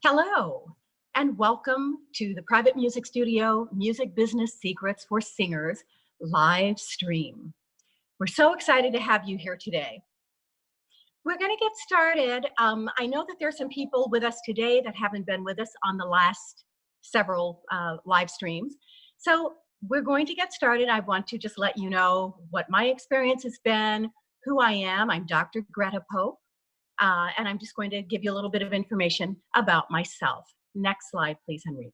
Hello, and welcome to the Private Music Studio Music Business Secrets for Singers live stream. We're so excited to have you here today. We're going to get started. I know that there's some people with us today that haven't been with us on the last several live streams. So we're going to get started. I want to just let you know what my experience has been, who I am. I'm Dr. Greta Pope. And I'm just going to give you a little bit of information about myself. Next slide, please, Henrique.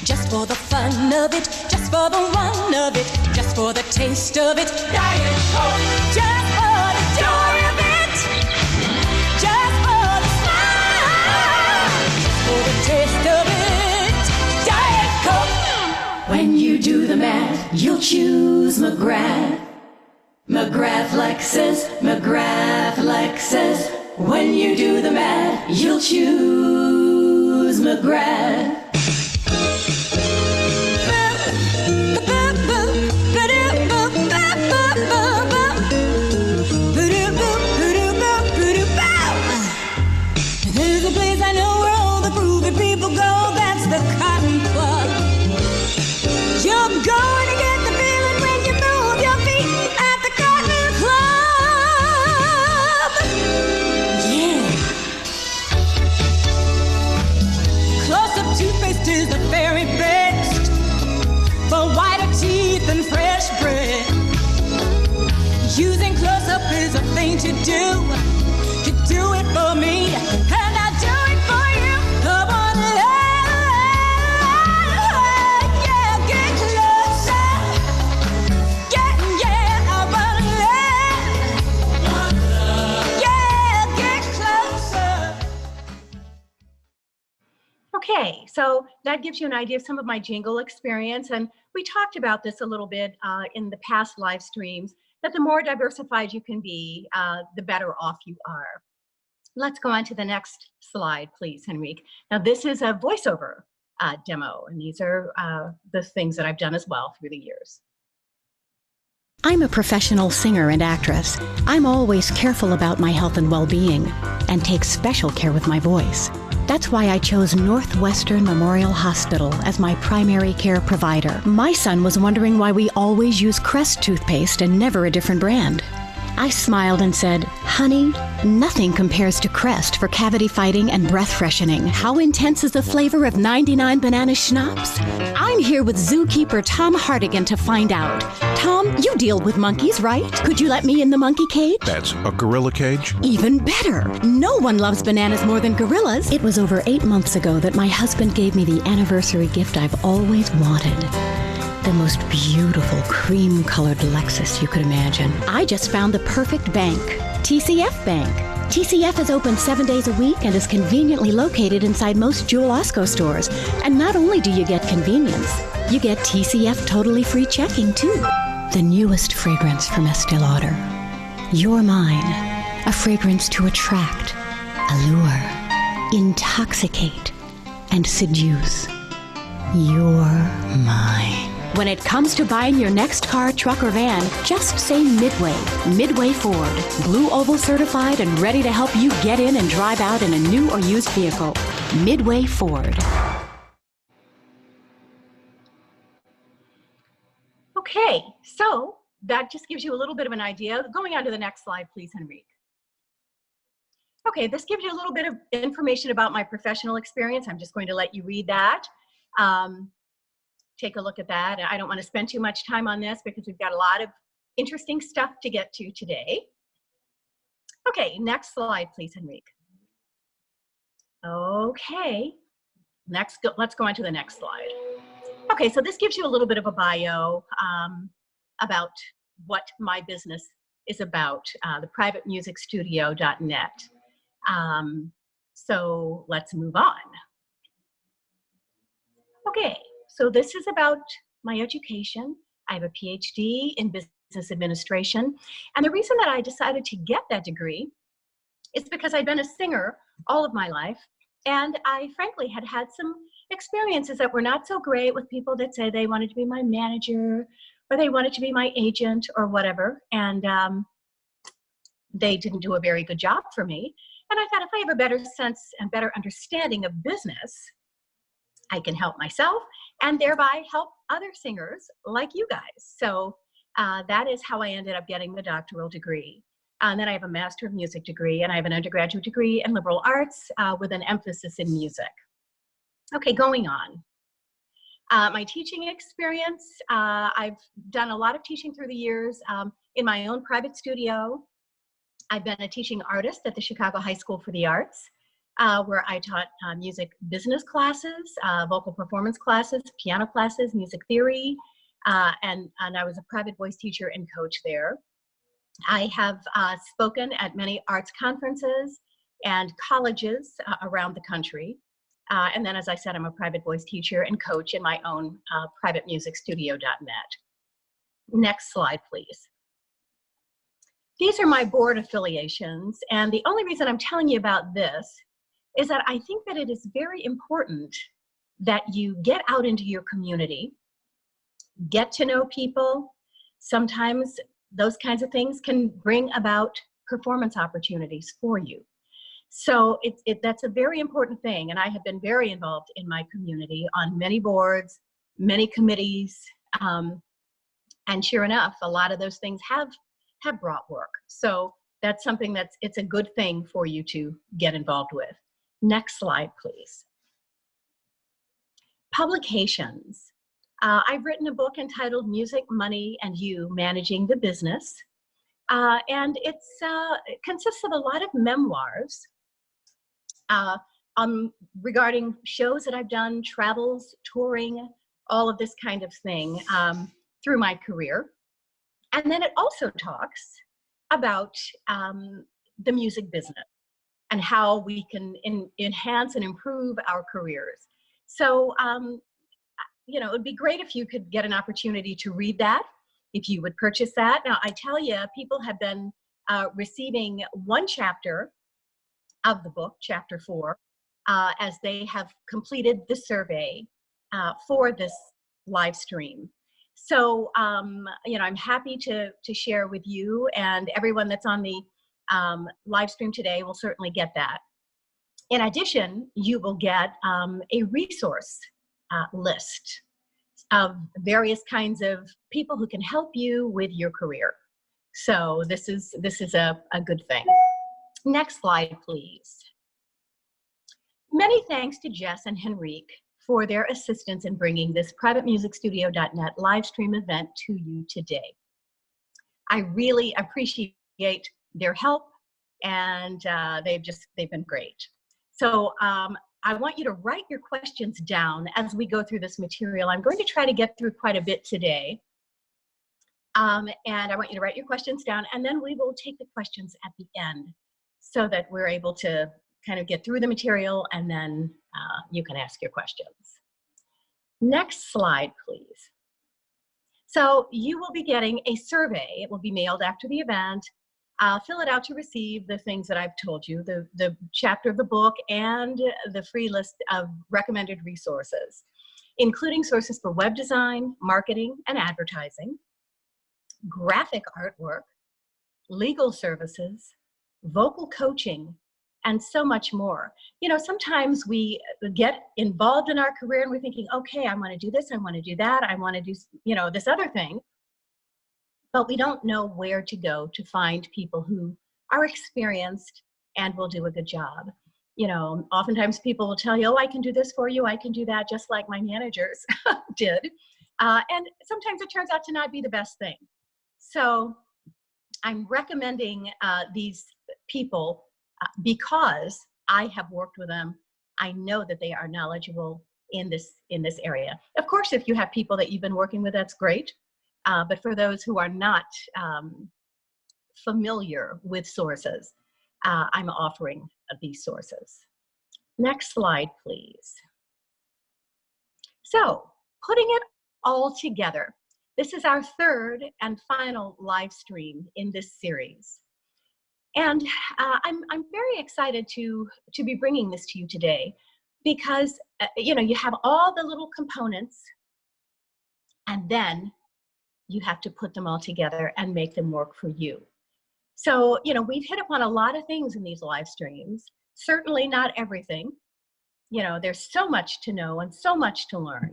Just for the fun of it, just for the run of it, just for the taste of it, Diet Coke. Just for the joy of it, just for the smile, just for the taste of it, Diet Coke. When you do the math, you'll choose McGrath. McGrath Lexus, McGrath Lexus. When you do the math, you'll choose McGrath. There's a place I know where all the groovy people go, that's the Cotton Club. You're going to get the feeling when you move your feet at the Cotton Club. Yeah. Close-up toothpaste is the very best for whiter teeth and fresh breath. Using close-up is a thing to do. You do it for me, and I'll do it for you. Come on, yeah, get closer. Yeah, I wanna yeah, get closer. Okay, so that gives you an idea of some of my jingle experience. And we talked about this a little bit in the past live streams, that the more diversified you can be, the better off you are. Let's go on to the next slide, please, Henrique. Now, this is a voiceover demo, and these are the things that I've done as well through the years. I'm a professional singer and actress. I'm always careful about my health and well-being and take special care with my voice. That's why I chose Northwestern Memorial Hospital as my primary care provider. My son was wondering why we always use Crest toothpaste and never a different brand. I smiled and said, "Honey, nothing compares to Crest for cavity fighting and breath freshening. How intense is the flavor of 99 Banana Schnapps?" I'm here with zookeeper Tom Hartigan to find out. Tom, you deal with monkeys, right? Could you let me in the monkey cage? That's a gorilla cage? Even better. No one loves bananas more than gorillas. It was over 8 months ago that my husband gave me the anniversary gift I've always wanted. The most beautiful cream-colored Lexus you could imagine. I just found the perfect bank, TCF Bank. TCF is open 7 days a week and is conveniently located inside most Jewel Osco stores. And not only do you get convenience, you get TCF totally free checking too. The newest fragrance from Estee Lauder. You're Mine, a fragrance to attract, allure, intoxicate, and seduce. You're mine. When it comes to buying your next car, truck, or van, just say Midway. Midway Ford. Blue Oval certified and ready to help you get in and drive out in a new or used vehicle. Midway Ford. Okay, so that just gives you a little bit of an idea. Going on to the next slide, please, Henrique. Okay, this gives you a little bit of information about my professional experience. I'm just going to let you read that. Take a look at that. I don't want to spend too much time on this because we've got a lot of interesting stuff to get to today. Okay, next slide, please, Henrique. Okay, let's go on to the next slide. Okay, so this gives you a little bit of a bio about what my business is about, theprivatemusicstudio.net. So let's move on. Okay, so this is about my education. I have a PhD in business administration. And the reason that I decided to get that degree is because I'd been a singer all of my life. And I frankly had had some experiences that were not so great with people that say they wanted to be my manager or they wanted to be my agent or whatever. And they didn't do a very good job for me. And I thought, if I have a better sense and better understanding of business, I can help myself and thereby help other singers like you guys. So that is how I ended up getting the doctoral degree. And then I have a Master of Music degree, and I have an undergraduate degree in liberal arts with an emphasis in music. Okay, going on. My teaching experience, I've done a lot of teaching through the years in my own private studio. I've been a teaching artist at the Chicago High School for the Arts, where I taught music business classes, vocal performance classes, piano classes, music theory, and I was a private voice teacher and coach there. I have spoken at many arts conferences and colleges around the country. And then, as I said, I'm a private voice teacher and coach in my own privatemusicstudio.net. Next slide, please. These are my board affiliations, and the only reason I'm telling you about this is that I think that it is very important that you get out into your community, get to know people. Sometimes those kinds of things can bring about performance opportunities for you. So that's a very important thing, and I have been very involved in my community on many boards, many committees, and sure enough, a lot of those things have brought work. So that's something it's a good thing for you to get involved with. Next slide, please. Publications. I've written a book entitled Music, Money, and You, Managing the Business. And it consists of a lot of memoirs regarding shows that I've done, travels, touring, all of this kind of thing through my career. And then it also talks about the music business and how we can enhance and improve our careers. So, you know, it would be great if you could get an opportunity to read that, if you would purchase that. Now, I tell you, people have been receiving one chapter of the book, chapter 4, as they have completed the survey for this live stream. So, you know, I'm happy to share with you, and everyone that's on the live stream today will certainly get that. In addition, you will get a resource list of various kinds of people who can help you with your career. So this is a good thing. Next slide, please. Many thanks to Jess and Henrique for their assistance in bringing this privatemusicstudio.net live stream event to you today. I really appreciate their help, and they've been great. So I want you to write your questions down as we go through this material. I'm going to try to get through quite a bit today. And I want you to write your questions down, and then we will take the questions at the end so that we're able to kind of get through the material, and then you can ask your questions. Next slide, please. So you will be getting a survey. It will be mailed after the event. Fill it out to receive the things that I've told you, the chapter of the book and the free list of recommended resources, including sources for web design, marketing, and advertising, graphic artwork, legal services, vocal coaching, and so much more. You know, sometimes we get involved in our career and we're thinking, okay, I want to do this, I want to do that, I want to do, you know, this other thing. But we don't know where to go to find people who are experienced and will do a good job. You know, oftentimes people will tell you, oh, I can do this for you, I can do that, just like my managers did. And sometimes it turns out to not be the best thing. So I'm recommending these people because I have worked with them. I know that they are knowledgeable in this area. Of course, if you have people that you've been working with, that's great. But for those who are not familiar with sources, I'm offering these sources. Next slide, please. So, putting it all together, this is our third and final live stream in this series. And I'm very excited to be bringing this to you today because, you know, you have all the little components and then you have to put them all together and make them work for you. So, you know, we've hit upon a lot of things in these live streams, certainly not everything. You know, there's so much to know and so much to learn.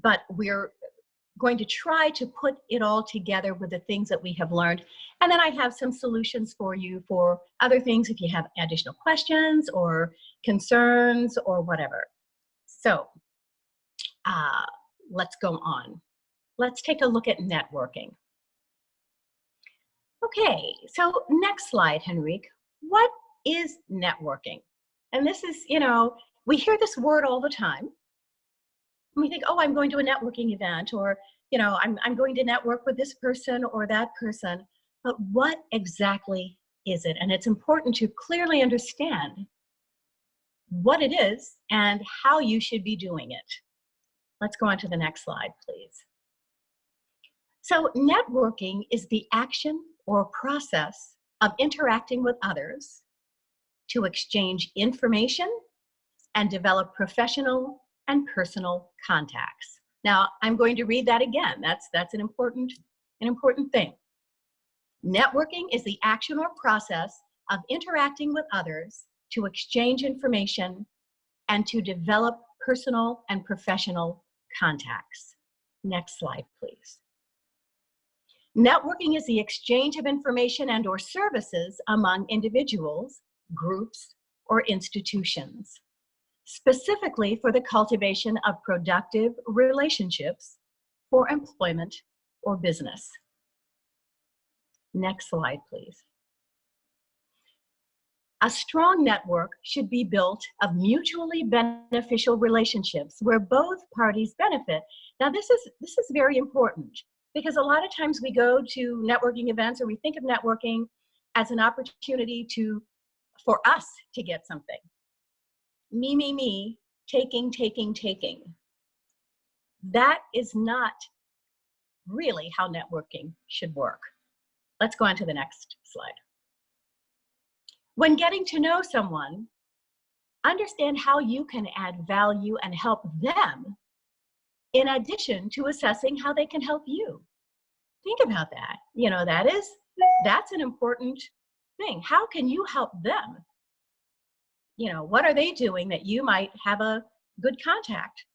But we're going to try to put it all together with the things that we have learned. And then I have some solutions for you for other things if you have additional questions or concerns or whatever. So let's go on. Let's take a look at networking. Okay, so next slide, Henrique. What is networking? And this is, you know, we hear this word all the time. And we think, oh, I'm going to a networking event, or, you know, I'm going to network with this person or that person. But what exactly is it? And it's important to clearly understand what it is and how you should be doing it. Let's go on to the next slide, please. So networking is the action or process of interacting with others to exchange information and develop professional and personal contacts. Now, I'm going to read that again. That's an important thing. Networking is the action or process of interacting with others to exchange information and to develop personal and professional contacts. Next slide, please. Networking is the exchange of information and or services among individuals, groups, or institutions, specifically for the cultivation of productive relationships for employment or business. Next slide, please. A strong network should be built of mutually beneficial relationships where both parties benefit. Now, this is very important because a lot of times we go to networking events or we think of networking as an opportunity for us to get something. Me, taking. That is not really how networking should work. Let's go on to the next slide. When getting to know someone, understand how you can add value and help them in addition to assessing how they can help you. Think about that. You know, that's an important thing. How can you help them? You know, what are they doing that you might have a good contact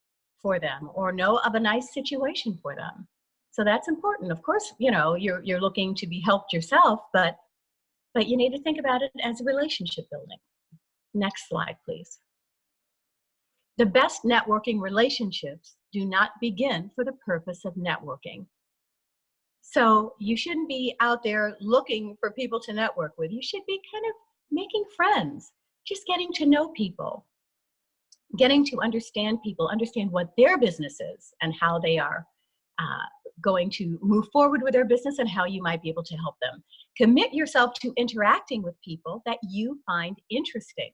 for them or know of a nice situation for them? So that's important. Of course, you know, you're looking to be helped yourself, but you need to think about it as a relationship building. Next slide, please. The best networking relationships do not begin for the purpose of networking. So you shouldn't be out there looking for people to network with. You should be kind of making friends, just getting to know people, getting to understand people, understand what their business is and how they are going to move forward with their business and how you might be able to help them. Commit yourself to interacting with people that you find interesting.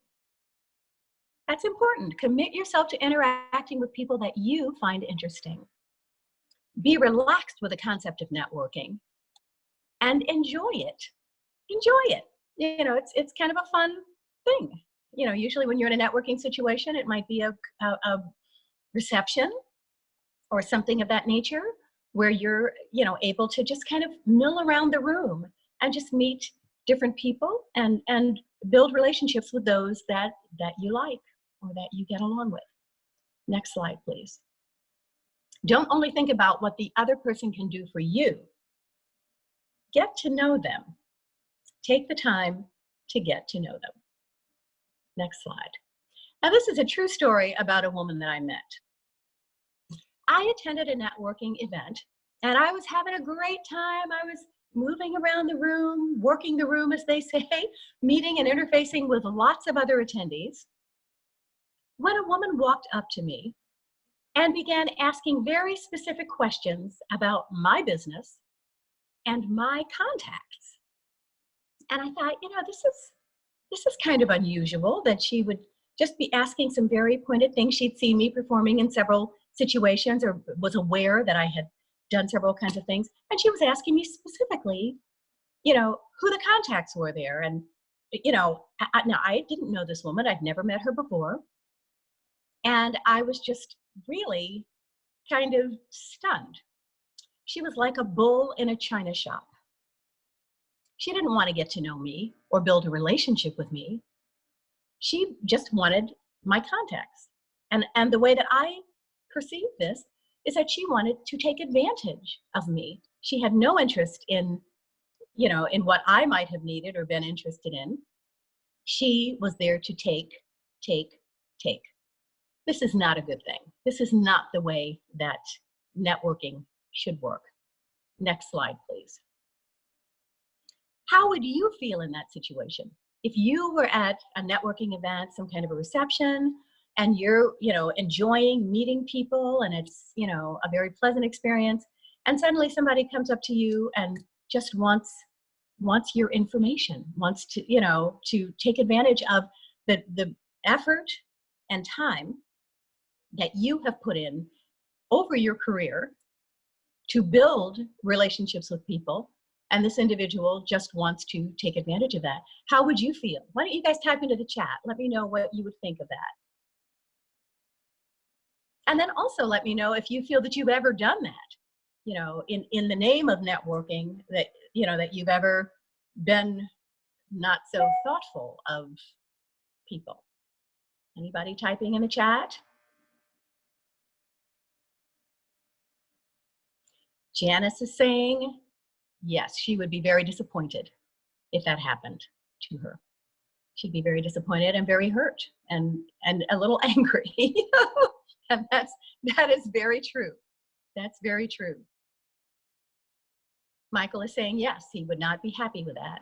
That's important. Commit yourself to interacting with people that you find interesting. Be relaxed with the concept of networking and enjoy it. Enjoy it. You know, it's kind of a fun thing. You know, usually when you're in a networking situation, it might be a reception or something of that nature where you're, you know, able to just kind of mill around the room and just meet different people and build relationships with those that you like or that you get along with. Next slide, please. Don't only think about what the other person can do for you. Get to know them. Take the time to get to know them. Next slide. Now, this is a true story about a woman that I met. I attended a networking event and I was having a great time. I was moving around the room, working the room, as they say, meeting and interfacing with lots of other attendees, when a woman walked up to me and began asking very specific questions about my business and my contacts. And I thought, you know, this is kind of unusual that she would just be asking some very pointed things. She'd seen me performing in several situations or was aware that I had done several kinds of things. And she was asking me specifically who the contacts were there. And, now I didn't know this woman. I'd never met her before. And I was just really kind of stunned. She was like a bull in a china shop. She didn't want to get to know me or build a relationship with me. She just wanted my contacts. And the way that I perceived this is that she wanted to take advantage of me. She had no interest in, in what I might have needed or been interested in. She was there to take. This is not a good thing. This is not the way that networking should work. Next slide, please. How would you feel in that situation? If you were at a networking event, some kind of a reception, and you're, enjoying meeting people, and it's, a very pleasant experience, and suddenly somebody comes up to you and just wants your information, wants to, to take advantage of the effort and time that you have put in over your career to build relationships with people, and this individual just wants to take advantage of that. How would you feel? Why don't you guys type into the chat? Let me know what you would think of that. And then also let me know if you feel that you've ever done that, in the name of networking, that, that you've ever been not so thoughtful of people. Anybody typing in the chat? Janice is saying, yes, she would be very disappointed if that happened to her. She'd be very disappointed and very hurt and a little angry. And that is very true. That's very true. Michael is saying, yes, he would not be happy with that.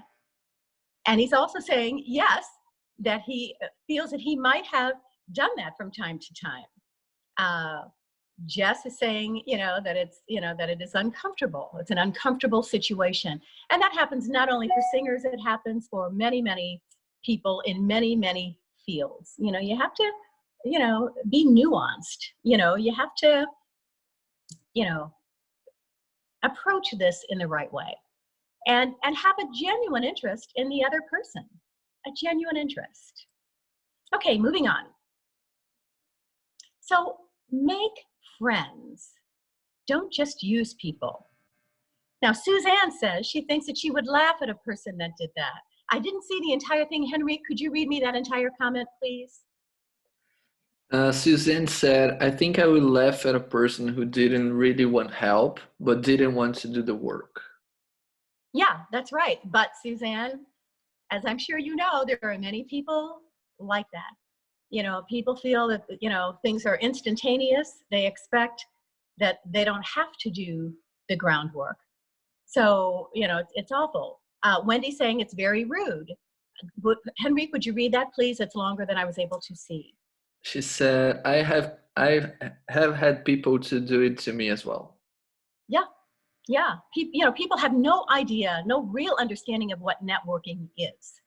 And he's also saying, yes, that he feels that he might have done that from time to time. Jess is saying, that it's, that it is uncomfortable. It's an uncomfortable situation. And that happens not only for singers, it happens for many, many people in many, many fields. You have to, be nuanced. You have to, approach this in the right way and have a genuine interest in the other person, a genuine interest. Okay, moving on. So make friends. Don't just use people. Now, Suzanne says she thinks that she would laugh at a person that did that. I didn't see the entire thing. Henry, could you read me that entire comment, please? Suzanne said, I think I would laugh at a person who didn't really want help, but didn't want to do the work. Yeah, that's right. But Suzanne, as I'm sure you know, there are many people like that. People feel that, things are instantaneous. They expect that they don't have to do the groundwork. So, it's awful. Wendy's saying it's very rude. Henry, would you read that, please? It's longer than I was able to see. She said, I have had people to do it to me as well. Yeah. People have no idea, no real understanding of what networking is.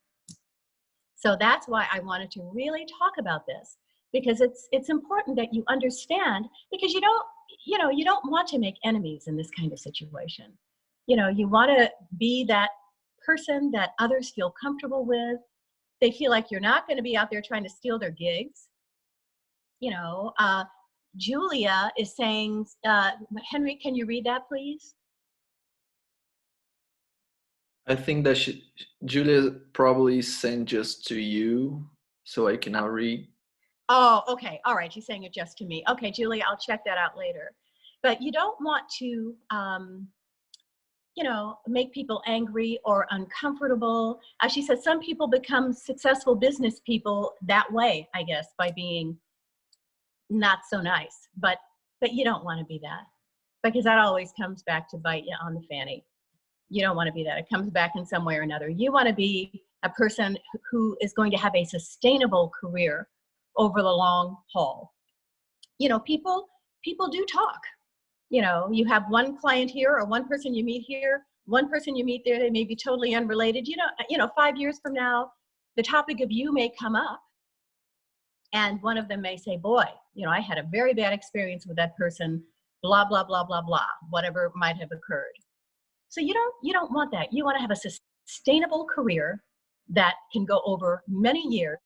So that's why I wanted to really talk about this, because it's important that you understand, because you don't want to make enemies in this kind of situation. You want to be that person that others feel comfortable with. They feel like you're not going to be out there trying to steal their gigs. Julia is saying, Henry, can you read that, please? I think that Julia probably sent just to you, so I can now read. Oh, okay. All right. She's saying it just to me. Okay, Julia, I'll check that out later. But you don't want to, make people angry or uncomfortable. As she said, some people become successful business people that way, I guess, by being not so nice. But you don't want to be that, because that always comes back to bite you on the fanny. You don't want to be that. It comes back in some way or another. You want to be a person who is going to have a sustainable career over the long haul. People do talk. You have one client here or one person you meet here, one person you meet there, they may be totally unrelated. 5 years from now, the topic of you may come up and one of them may say, boy, I had a very bad experience with that person, blah, blah, blah, blah, blah, whatever might have occurred. So you don't want that. You want to have a sustainable career that can go over many years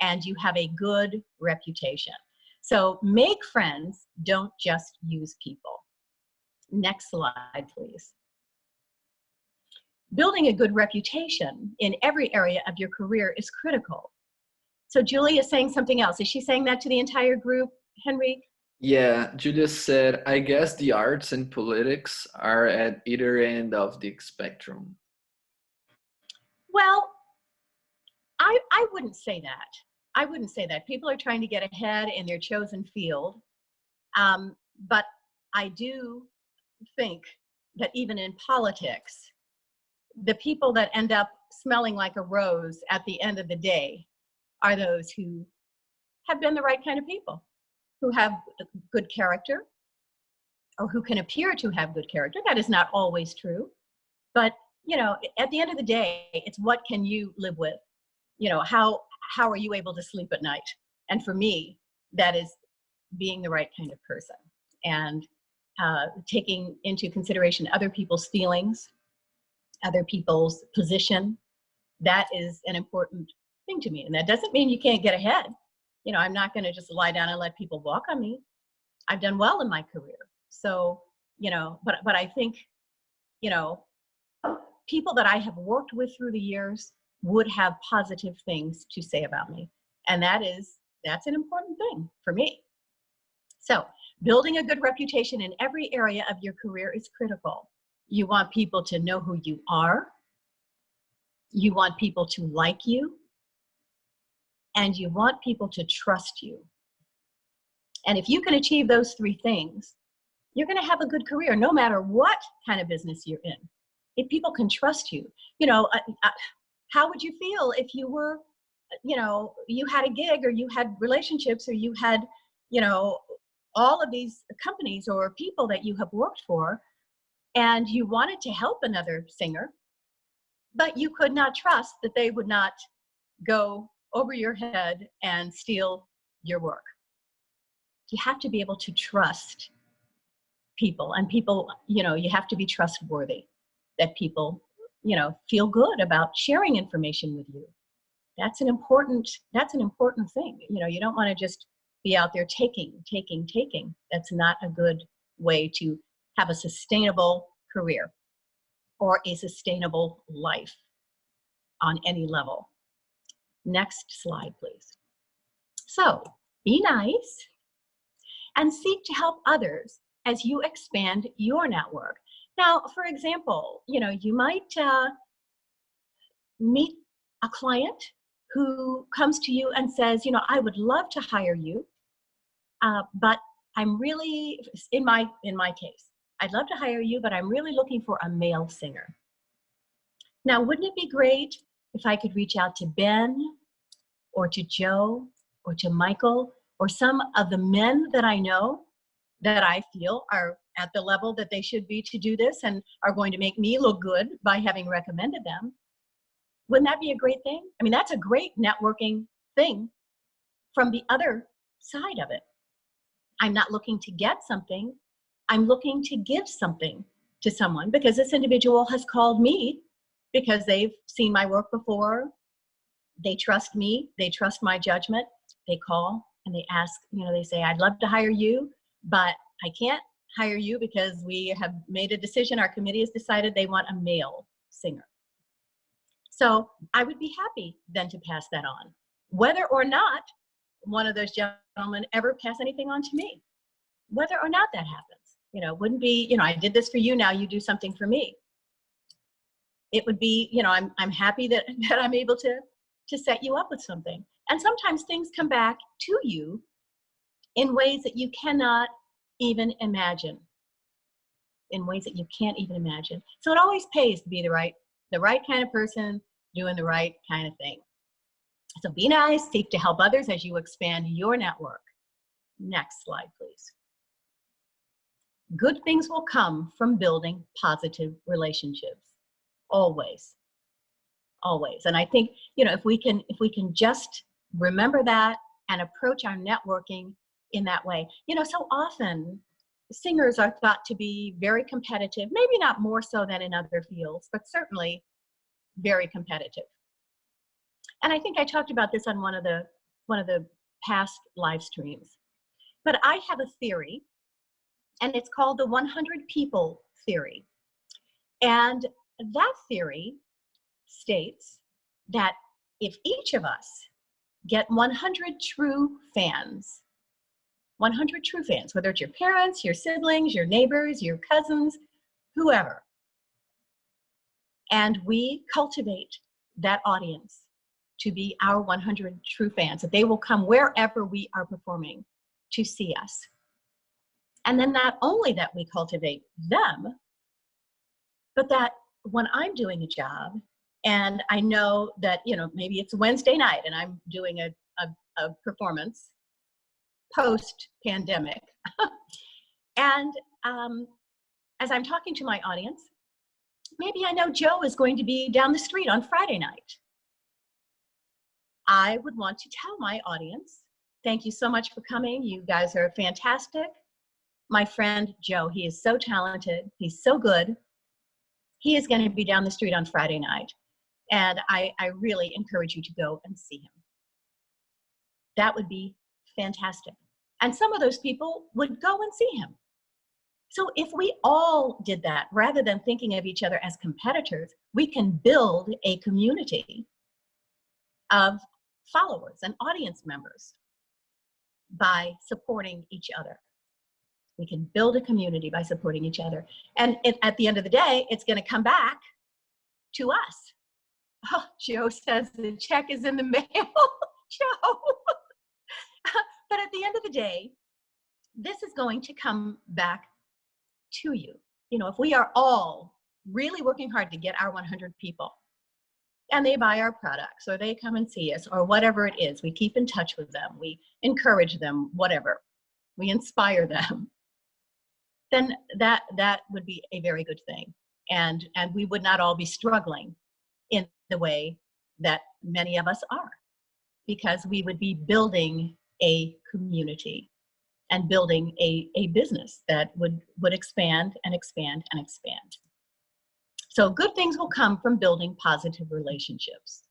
and you have a good reputation. So make friends, don't just use people. Next slide, please. Building a good reputation in every area of your career is critical. So Julie is saying something else. Is she saying that to the entire group, Henry? Yeah, Julia said, I guess the arts and politics are at either end of the spectrum. Well, I wouldn't say that. I wouldn't say that. People are trying to get ahead in their chosen field. But I do think that even in politics, the people that end up smelling like a rose at the end of the day are those who have been the right kind of people, who have good character, or who can appear to have good character. That is not always true. But, you know, at the end of the day, it's what can you live with? You know, how are you able to sleep at night? And for me, that is being the right kind of person and taking into consideration other people's feelings, other people's position. That is an important thing to me. And that doesn't mean you can't get ahead. You know, I'm not going to just lie down and let people walk on me. I've done well in my career. So, you know, but I think, you know, people that I have worked with through the years would have positive things to say about me. And that's an important thing for me. So building a good reputation in every area of your career is critical. You want people to know who you are. You want people to like you. And you want people to trust you. And if you can achieve those three things, you're going to have a good career, no matter what kind of business you're in. If people can trust you, you know, how would you feel if you were, you know, you had a gig or you had relationships or you had, you know, all of these companies or people that you have worked for and you wanted to help another singer, but you could not trust that they would not go over your head and steal your work. You have to be able to trust people, and people, you know, you have to be trustworthy, that people, you know, feel good about sharing information with you. That's an important thing. You know, you don't want to just be out there taking. That's not a good way to have a sustainable career or a sustainable life on any level. Next slide, please. So be nice and seek to help others as you expand your network. Now, for example, you know, you might meet a client who comes to you and says, you know, I would love to hire you, but I'm really, in my case, I'd love to hire you, but I'm really looking for a male singer. Now, wouldn't it be great if I could reach out to Ben or to Joe or to Michael or some of the men that I know that I feel are at the level that they should be to do this and are going to make me look good by having recommended them? Wouldn't that be a great thing? I mean, that's a great networking thing from the other side of it. I'm not looking to get something. I'm looking to give something to someone because this individual has called me because they've seen my work before. They trust me. They trust my judgment. They call and they ask, you know, they say, I'd love to hire you, but I can't hire you because we have made a decision. Our committee has decided they want a male singer. So I would be happy then to pass that on, whether or not one of those gentlemen ever pass anything on to me, whether or not that happens. You know, it wouldn't be, you know, I did this for you, now you do something for me. It would be, you know, I'm happy that I'm able to set you up with something. And sometimes things come back to you in ways that you cannot even imagine. In ways that you can't even imagine. So it always pays to be the right kind of person doing the right kind of thing. So be nice, seek to help others as you expand your network. Next slide, please. Good things will come from building positive relationships. Always. Always. And I think, you know, if we can just remember that and approach our networking in that way. You know, so often singers are thought to be very competitive, maybe not more so than in other fields, but certainly very competitive. And I think I talked about this on one of the past live streams. But I have a theory, and it's called the 100 people theory. And that theory states that if each of us get 100 true fans, 100 true fans, whether it's your parents, your siblings, your neighbors, your cousins, whoever, and we cultivate that audience to be our 100 true fans, that they will come wherever we are performing to see us. And then not only that we cultivate them, but that when I'm doing a job and I know that, you know, maybe it's Wednesday night and I'm doing a performance post-pandemic. And as I'm talking to my audience, maybe I know Joe is going to be down the street on Friday night. I would want to tell my audience, thank you so much for coming. You guys are fantastic. My friend Joe, he is so talented. He's so good. He is going to be down the street on Friday night. And I really encourage you to go and see him. That would be fantastic. And some of those people would go and see him. So if we all did that, rather than thinking of each other as competitors, we can build a community of followers and audience members by supporting each other. We can build a community by supporting each other. And at the end of the day, it's going to come back to us. Oh, Joe says the check is in the mail. Joe. But at the end of the day, this is going to come back to you. You know, if we are all really working hard to get our 100 people, and they buy our products, or they come and see us, or whatever it is, we keep in touch with them, we encourage them, whatever, we inspire them, then that would be a very good thing. And we would not all be struggling in the way that many of us are, because we would be building a community and building a business that would expand and expand and expand. So good things will come from building positive relationships.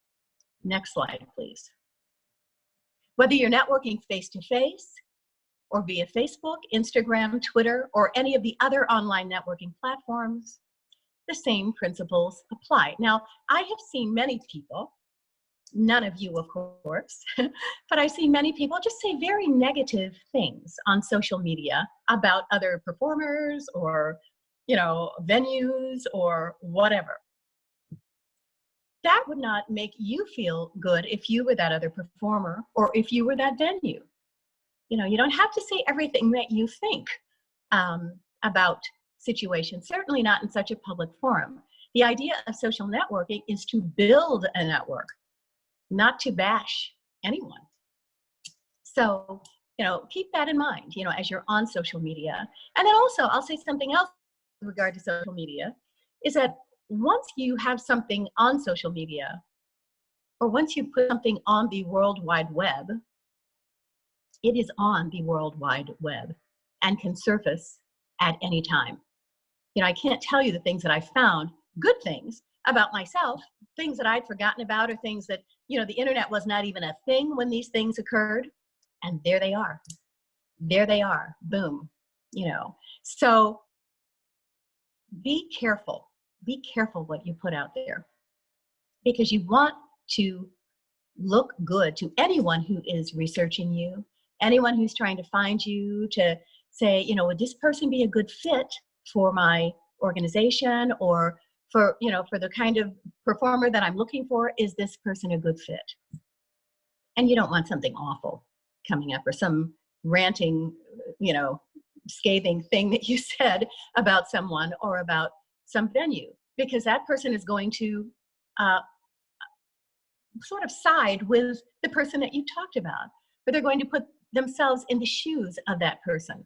Next slide, please. Whether you're networking face-to-face or via Facebook, Instagram, Twitter, or any of the other online networking platforms, the same principles apply. Now, I have seen many people, none of you, of course, but I see many people just say very negative things on social media about other performers or, you know, venues or whatever. That would not make you feel good if you were that other performer or if you were that venue. You know, you don't have to say everything that you think about situations, certainly not in such a public forum. The idea of social networking is to build a network, not to bash anyone. So, you know, keep that in mind, you know, as you're on social media. And then also, I'll say something else in regard to social media, is that once you have something on social media, or once you put something on the World Wide Web, it is on the World Wide Web and can surface at any time. You know, I can't tell you the things that I found, good things about myself, things that I'd forgotten about, or things that, you know, the internet was not even a thing when these things occurred. And there they are. There they are. Boom. You know, so be careful. Be careful what you put out there, because you want to look good to anyone who is researching you, anyone who's trying to find you, to say, you know, would this person be a good fit for my organization, or for, you know, for the kind of performer that I'm looking for? Is this person a good fit? And you don't want something awful coming up, or some ranting, you know, scathing thing that you said about someone or about some venue, because that person is going to sort of side with the person that you talked about, or they're going to put themselves in the shoes of that person.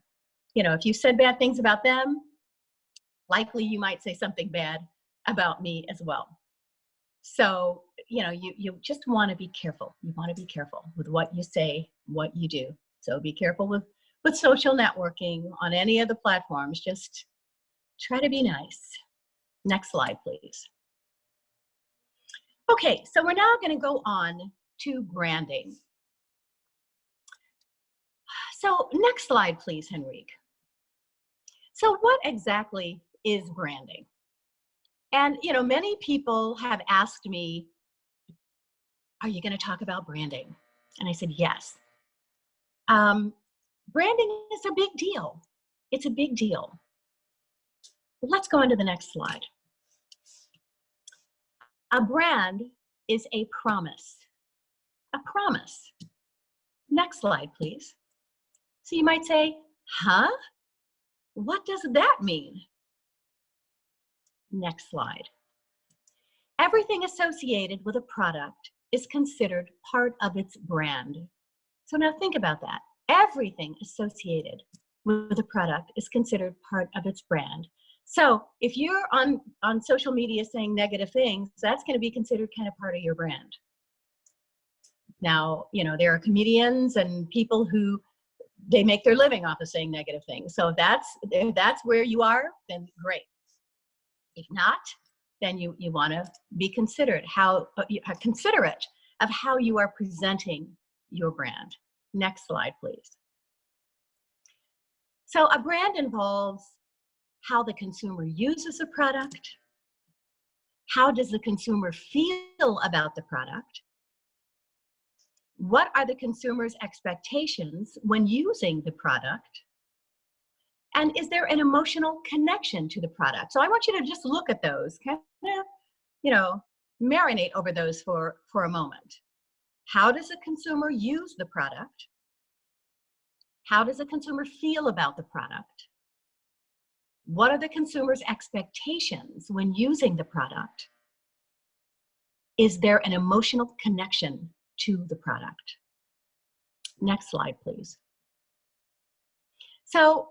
You know, if you said bad things about them, likely you might say something bad about me as well. So, you know, you just want to be careful. You want to be careful with what you say, what you do. So be careful with with social networking on any of the platforms, just try to be nice. Next slide, please. Okay, so we're now going to go on to branding. So next slide, please, Henrique. So what exactly is branding? And, you know, many people have asked me, are you going to talk about branding? And I said, yes. Branding is a big deal. It's a big deal. Let's go on to the next slide. A brand is a promise. A promise. Next slide, please. So you might say, huh? What does that mean? Next slide. Everything associated with a product is considered part of its brand. So now think about that. Everything associated with a product is considered part of its brand. So if you're on social media saying negative things, that's going to be considered kind of part of your brand. Now, you know, there are comedians and people who they make their living off of saying negative things. So if that's where you are, then great. If not, then you want to be considerate of how you are presenting your brand. Next slide, please. So a brand involves how the consumer uses a product, how does the consumer feel about the product, what are the consumer's expectations when using the product, and is there an emotional connection to the product? So I want you to just look at those, kind of, you know, marinate over those for a moment. How does a consumer use the product? How does a consumer feel about the product? What are the consumer's expectations when using the product? Is there an emotional connection to the product? Next slide, please. So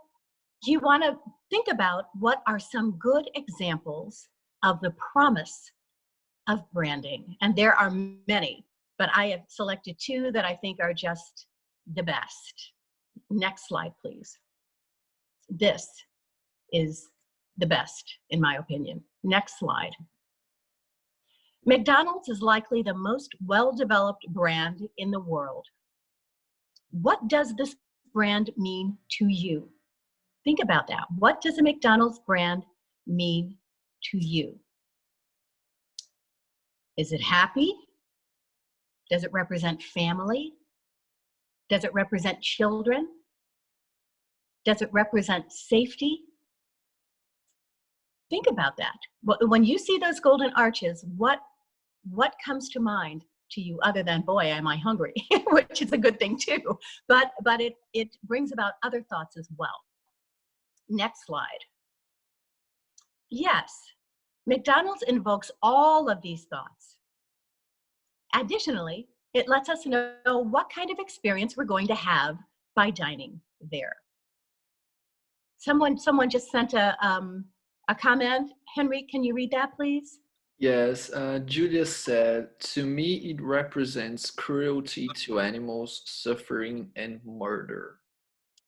you want to think about what are some good examples of the promise of branding. And there are many, but I have selected two that I think are just the best. Next slide, please. This is the best, in my opinion. Next slide. McDonald's is likely the most well-developed brand in the world. What does this brand mean to you? Think about that. What does a McDonald's brand mean to you? Is it happy? Does it represent family? Does it represent children? Does it represent safety? Think about that. When you see those golden arches, what comes to mind to you other than, boy, am I hungry, which is a good thing too, but it brings about other thoughts as well. Next slide. Yes, McDonald's invokes all of these thoughts. Additionally, it lets us know what kind of experience we're going to have by dining there. Someone just sent a comment. Henry, can you read that, please? Yes, Julia said, to me, it represents cruelty to animals, suffering, and murder.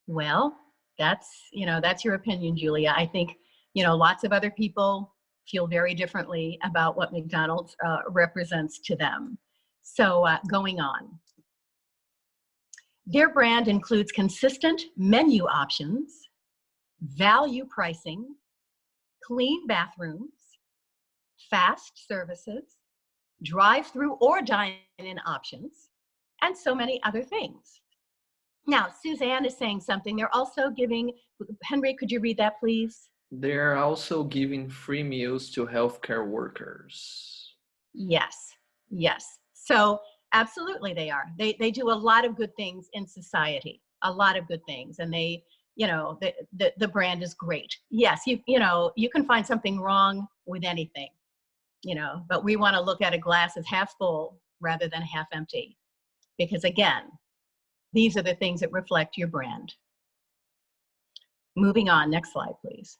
Well, that's your opinion, Julia. I think, lots of other people feel very differently about what McDonald's represents to them. So going on. Their brand includes consistent menu options, value pricing, clean bathrooms, fast services, drive-through or dine-in options, and so many other things. Now, Suzanne is saying something. They're also giving, Henry, could you read that, please? They're also giving free meals to healthcare workers. Yes, yes. So absolutely they are. They do a lot of good things in society, a lot of good things. And they, the brand is great. Yes, you can find something wrong with anything, but we want to look at a glass as half full rather than half empty. Because again, these are the things that reflect your brand. Moving on, next slide, please.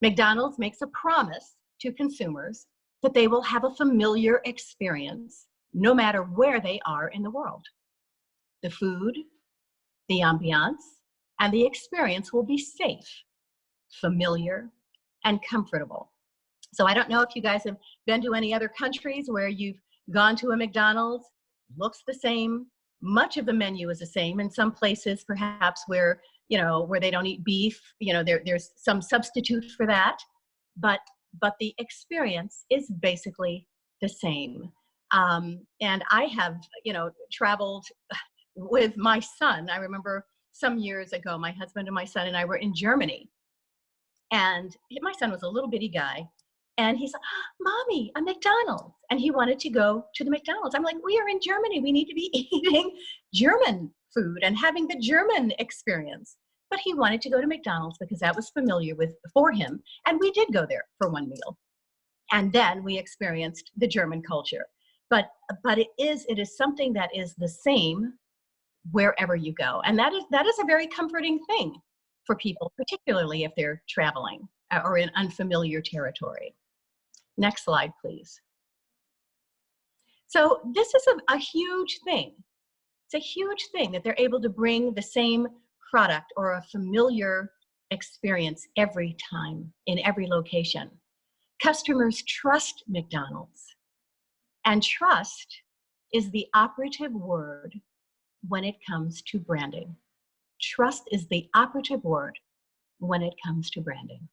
McDonald's makes a promise to consumers that they will have a familiar experience no matter where they are in the world. The food, the ambiance, and the experience will be safe, familiar, and comfortable. So I don't know if you guys have been to any other countries where you've gone to a McDonald's, looks the same, much of the menu is the same. In some places, perhaps where, you know, where they don't eat beef, you know, there's some substitute for that, but the experience is basically the same. And I have, you know, traveled with my son. I remember some years ago, my husband and my son and I were in Germany, and my son was a little bitty guy, and he's like, "Mommy, a McDonald's," and he wanted to go to the McDonald's. I'm like, "We are in Germany. We need to be eating German food and having the German experience." But he wanted to go to McDonald's because that was familiar for him, and we did go there for one meal, and then we experienced the German culture. But it is something that is the same wherever you go, and that is a very comforting thing for people, particularly if they're traveling or in unfamiliar territory. Next slide, please. So this is a huge thing. It's a huge thing that they're able to bring the same product or a familiar experience every time in every location. Customers trust McDonald's, and trust is the operative word when it comes to branding. Trust is the operative word when it comes to branding.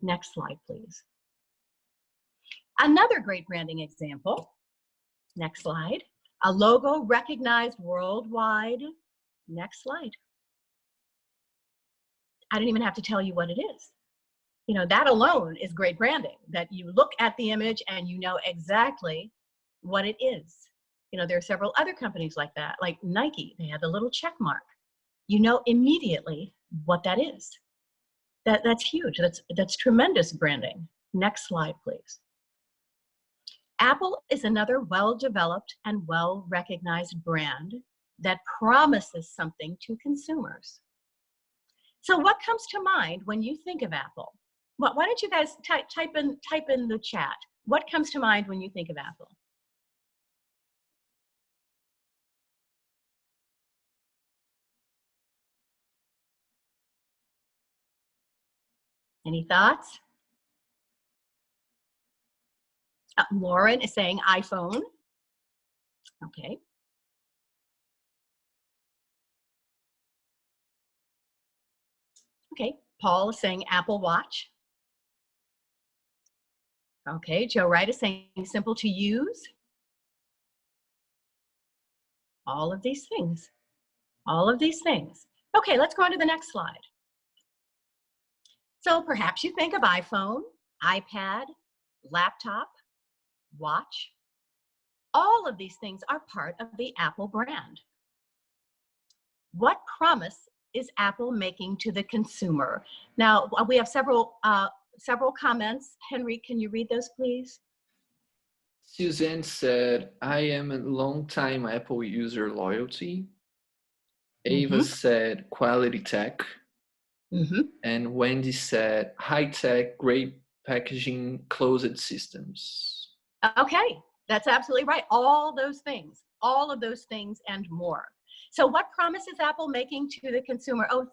Next slide, please. Another great branding example. Next slide. A logo recognized worldwide. Next slide. I don't even have to tell you what it is. You know, that alone is great branding, that you look at the image and you know exactly what it is. You know, there are several other companies like that, like Nike. They have a little check mark. You know immediately what that is. That's huge. That's tremendous branding. Next slide, please. Apple is another well-developed and well-recognized brand that promises something to consumers. So what comes to mind when you think of Apple? Why don't you guys type in the chat? What comes to mind when you think of Apple? Any thoughts? Lauren is saying iPhone. Okay. Okay, Paul is saying Apple Watch. Okay, Joe Wright is saying simple to use. All of these things. All of these things. Okay, let's go on to the next slide. So perhaps you think of iPhone, iPad, laptop, watch. All of these things are part of the Apple brand. What promise is Apple making to the consumer? Now, we have several comments. Henry, can you read those, please? Suzanne said, "I am a long-time Apple user loyalty." Ava said, "Quality tech." And Wendy said, "High tech, great packaging, closed systems." Okay, that's absolutely right. All those things, all of those things and more. So what promise is Apple making to the consumer? Oh,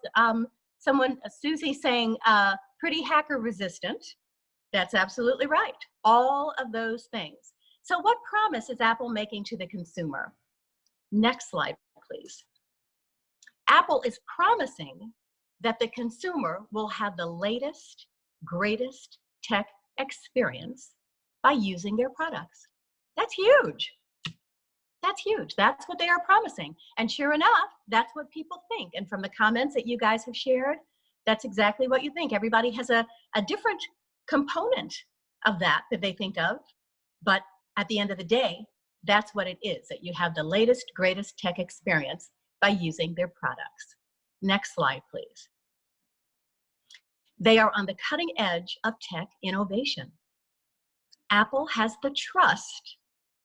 Susie saying pretty hacker resistant. That's absolutely right. All of those things. So what promise is Apple making to the consumer? Next slide, please. Apple is promising that the consumer will have the latest, greatest tech experience by using their products. That's huge. That's huge. That's what they are promising. And sure enough, that's what people think. And from the comments that you guys have shared, that's exactly what you think. Everybody has a different component of that they think of. But at the end of the day, that's what it is, that you have the latest, greatest tech experience by using their products. Next slide, please. They are on the cutting edge of tech innovation. Apple has the trust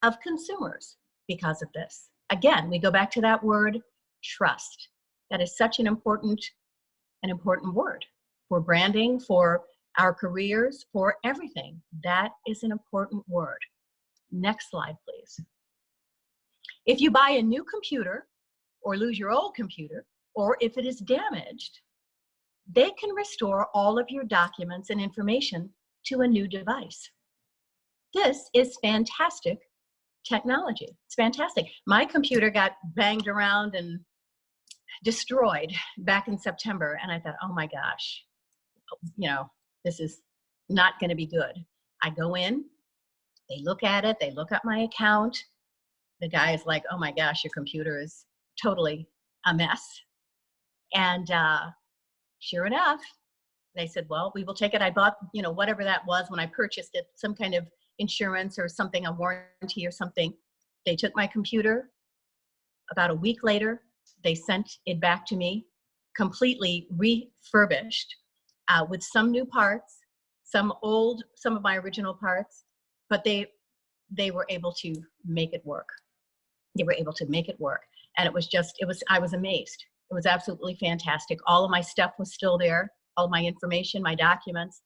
of consumers because of this. Again, we go back to that word, trust. That is such an important word for branding, for our careers, for everything. That is an important word. Next slide, please. If you buy a new computer or lose your old computer, or if it is damaged, they can restore all of your documents and information to a new device. This is fantastic technology. It's fantastic. My computer got banged around and destroyed back in September, and I thought, oh my gosh, you know, this is not going to be good. I go in, they look at it, they look at my account. The guy is like, oh my gosh, your computer is totally a mess. And sure enough, they said, well, we will take it. I bought, you know, whatever that was when I purchased it, some kind of insurance or something, a warranty or something. They took my computer. About a week later, they sent it back to me, completely refurbished, with some new parts, some of my original parts, but they were able to make it work. They were able to make it work. And I was amazed. It was absolutely fantastic. All of my stuff was still there, all my information, my documents,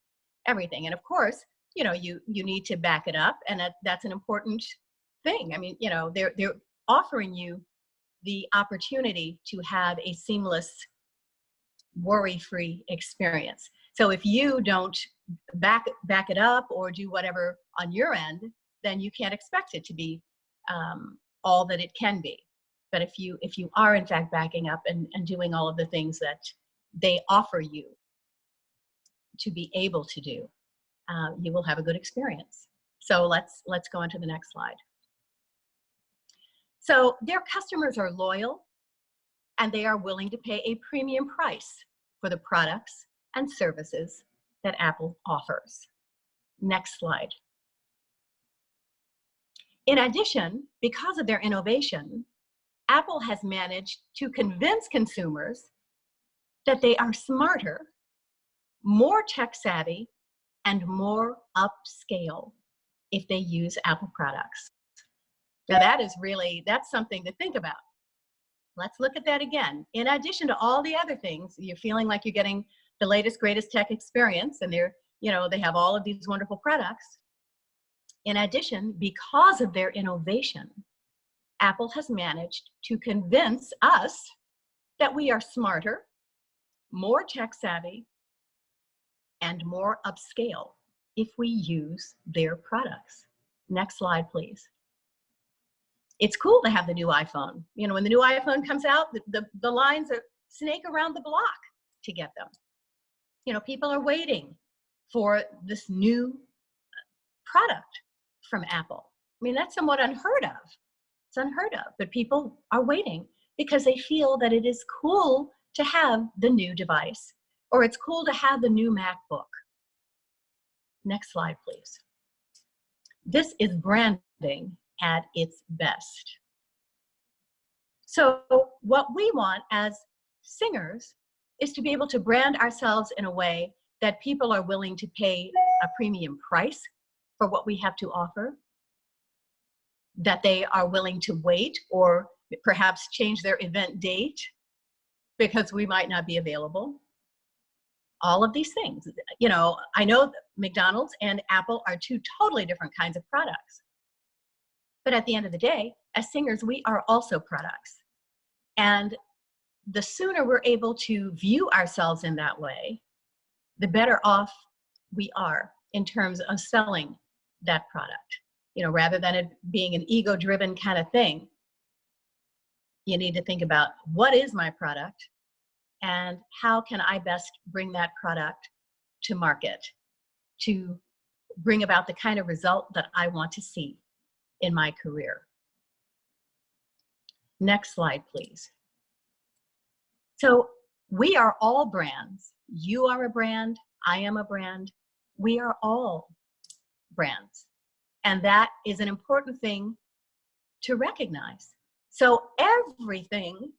everything. And of course, you know, you need to back it up, and that's an important thing. I mean, you know, they're offering you the opportunity to have a seamless, worry-free experience. So if you don't back it up or do whatever on your end, then you can't expect it to be all that it can be. But if you are in fact backing up and doing all of the things that they offer you to be able to do, you will have a good experience. So let's go on to the next slide. So their customers are loyal, and they are willing to pay a premium price for the products and services that Apple offers. Next slide. In addition, because of their innovation, Apple has managed to convince consumers that they are smarter, more tech savvy, and more upscale if they use Apple products. Now that's something to think about. Let's look at that again. In addition to all the other things, you're feeling like you're getting the latest, greatest tech experience, and they have all of these wonderful products. In addition, because of their innovation, Apple has managed to convince us that we are smarter, more tech savvy, and more upscale if we use their products. Next slide, please. It's cool to have the new iPhone. You know, when the new iPhone comes out, the lines are snake around the block to get them. You know, people are waiting for this new product from Apple. I mean, that's somewhat unheard of. It's unheard of, but people are waiting because they feel that it is cool to have the new device, or it's cool to have the new MacBook. Next slide, please. This is branding at its best. So what we want as singers is to be able to brand ourselves in a way that people are willing to pay a premium price for what we have to offer, that they are willing to wait or perhaps change their event date because we might not be available. All of these things. You know, I know McDonald's and Apple are two totally different kinds of products. But at the end of the day, as singers, we are also products. And the sooner we're able to view ourselves in that way, the better off we are in terms of selling that product. You know, rather than it being an ego-driven kind of thing, you need to think about what is my product and how can I best bring that product to market to bring about the kind of result that I want to see in my career. Next slide, please. So we are all brands. You are a brand. I am a brand. We are all brands. And that is an important thing to recognize. So everything,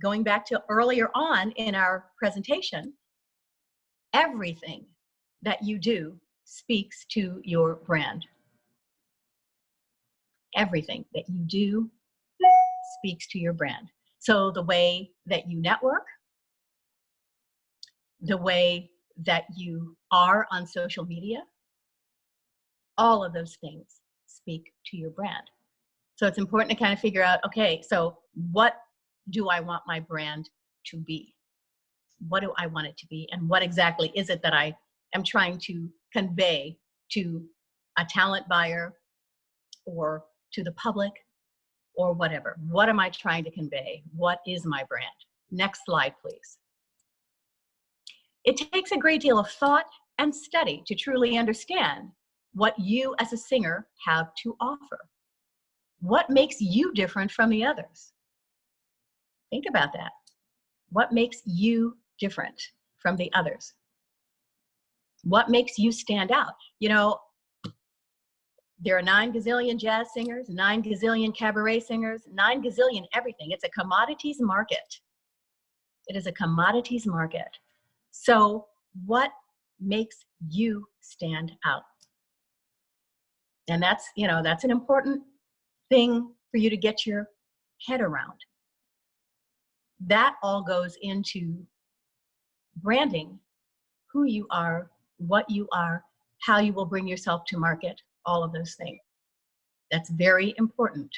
going back to earlier on in our presentation, everything that you do speaks to your brand. Everything that you do speaks to your brand. So the way that you network, the way that you are on social media, all of those things speak to your brand. So it's important to kind of figure out, okay, so what do I want my brand to be? What do I want it to be? And what exactly is it that I am trying to convey to a talent buyer or to the public or whatever? What am I trying to convey? What is my brand? Next slide, please. It takes a great deal of thought and study to truly understand what you as a singer have to offer. What makes you different from the others? Think about that. What makes you different from the others? What makes you stand out? You know, there are 9 gazillion jazz singers, 9 gazillion cabaret singers, 9 gazillion everything. It's a commodities market. It is a commodities market. So what makes you stand out? And that's, you know, that's an important thing for you to get your head around. That all goes into branding who you are, what you are, how you will bring yourself to market, all of those things. That's very important.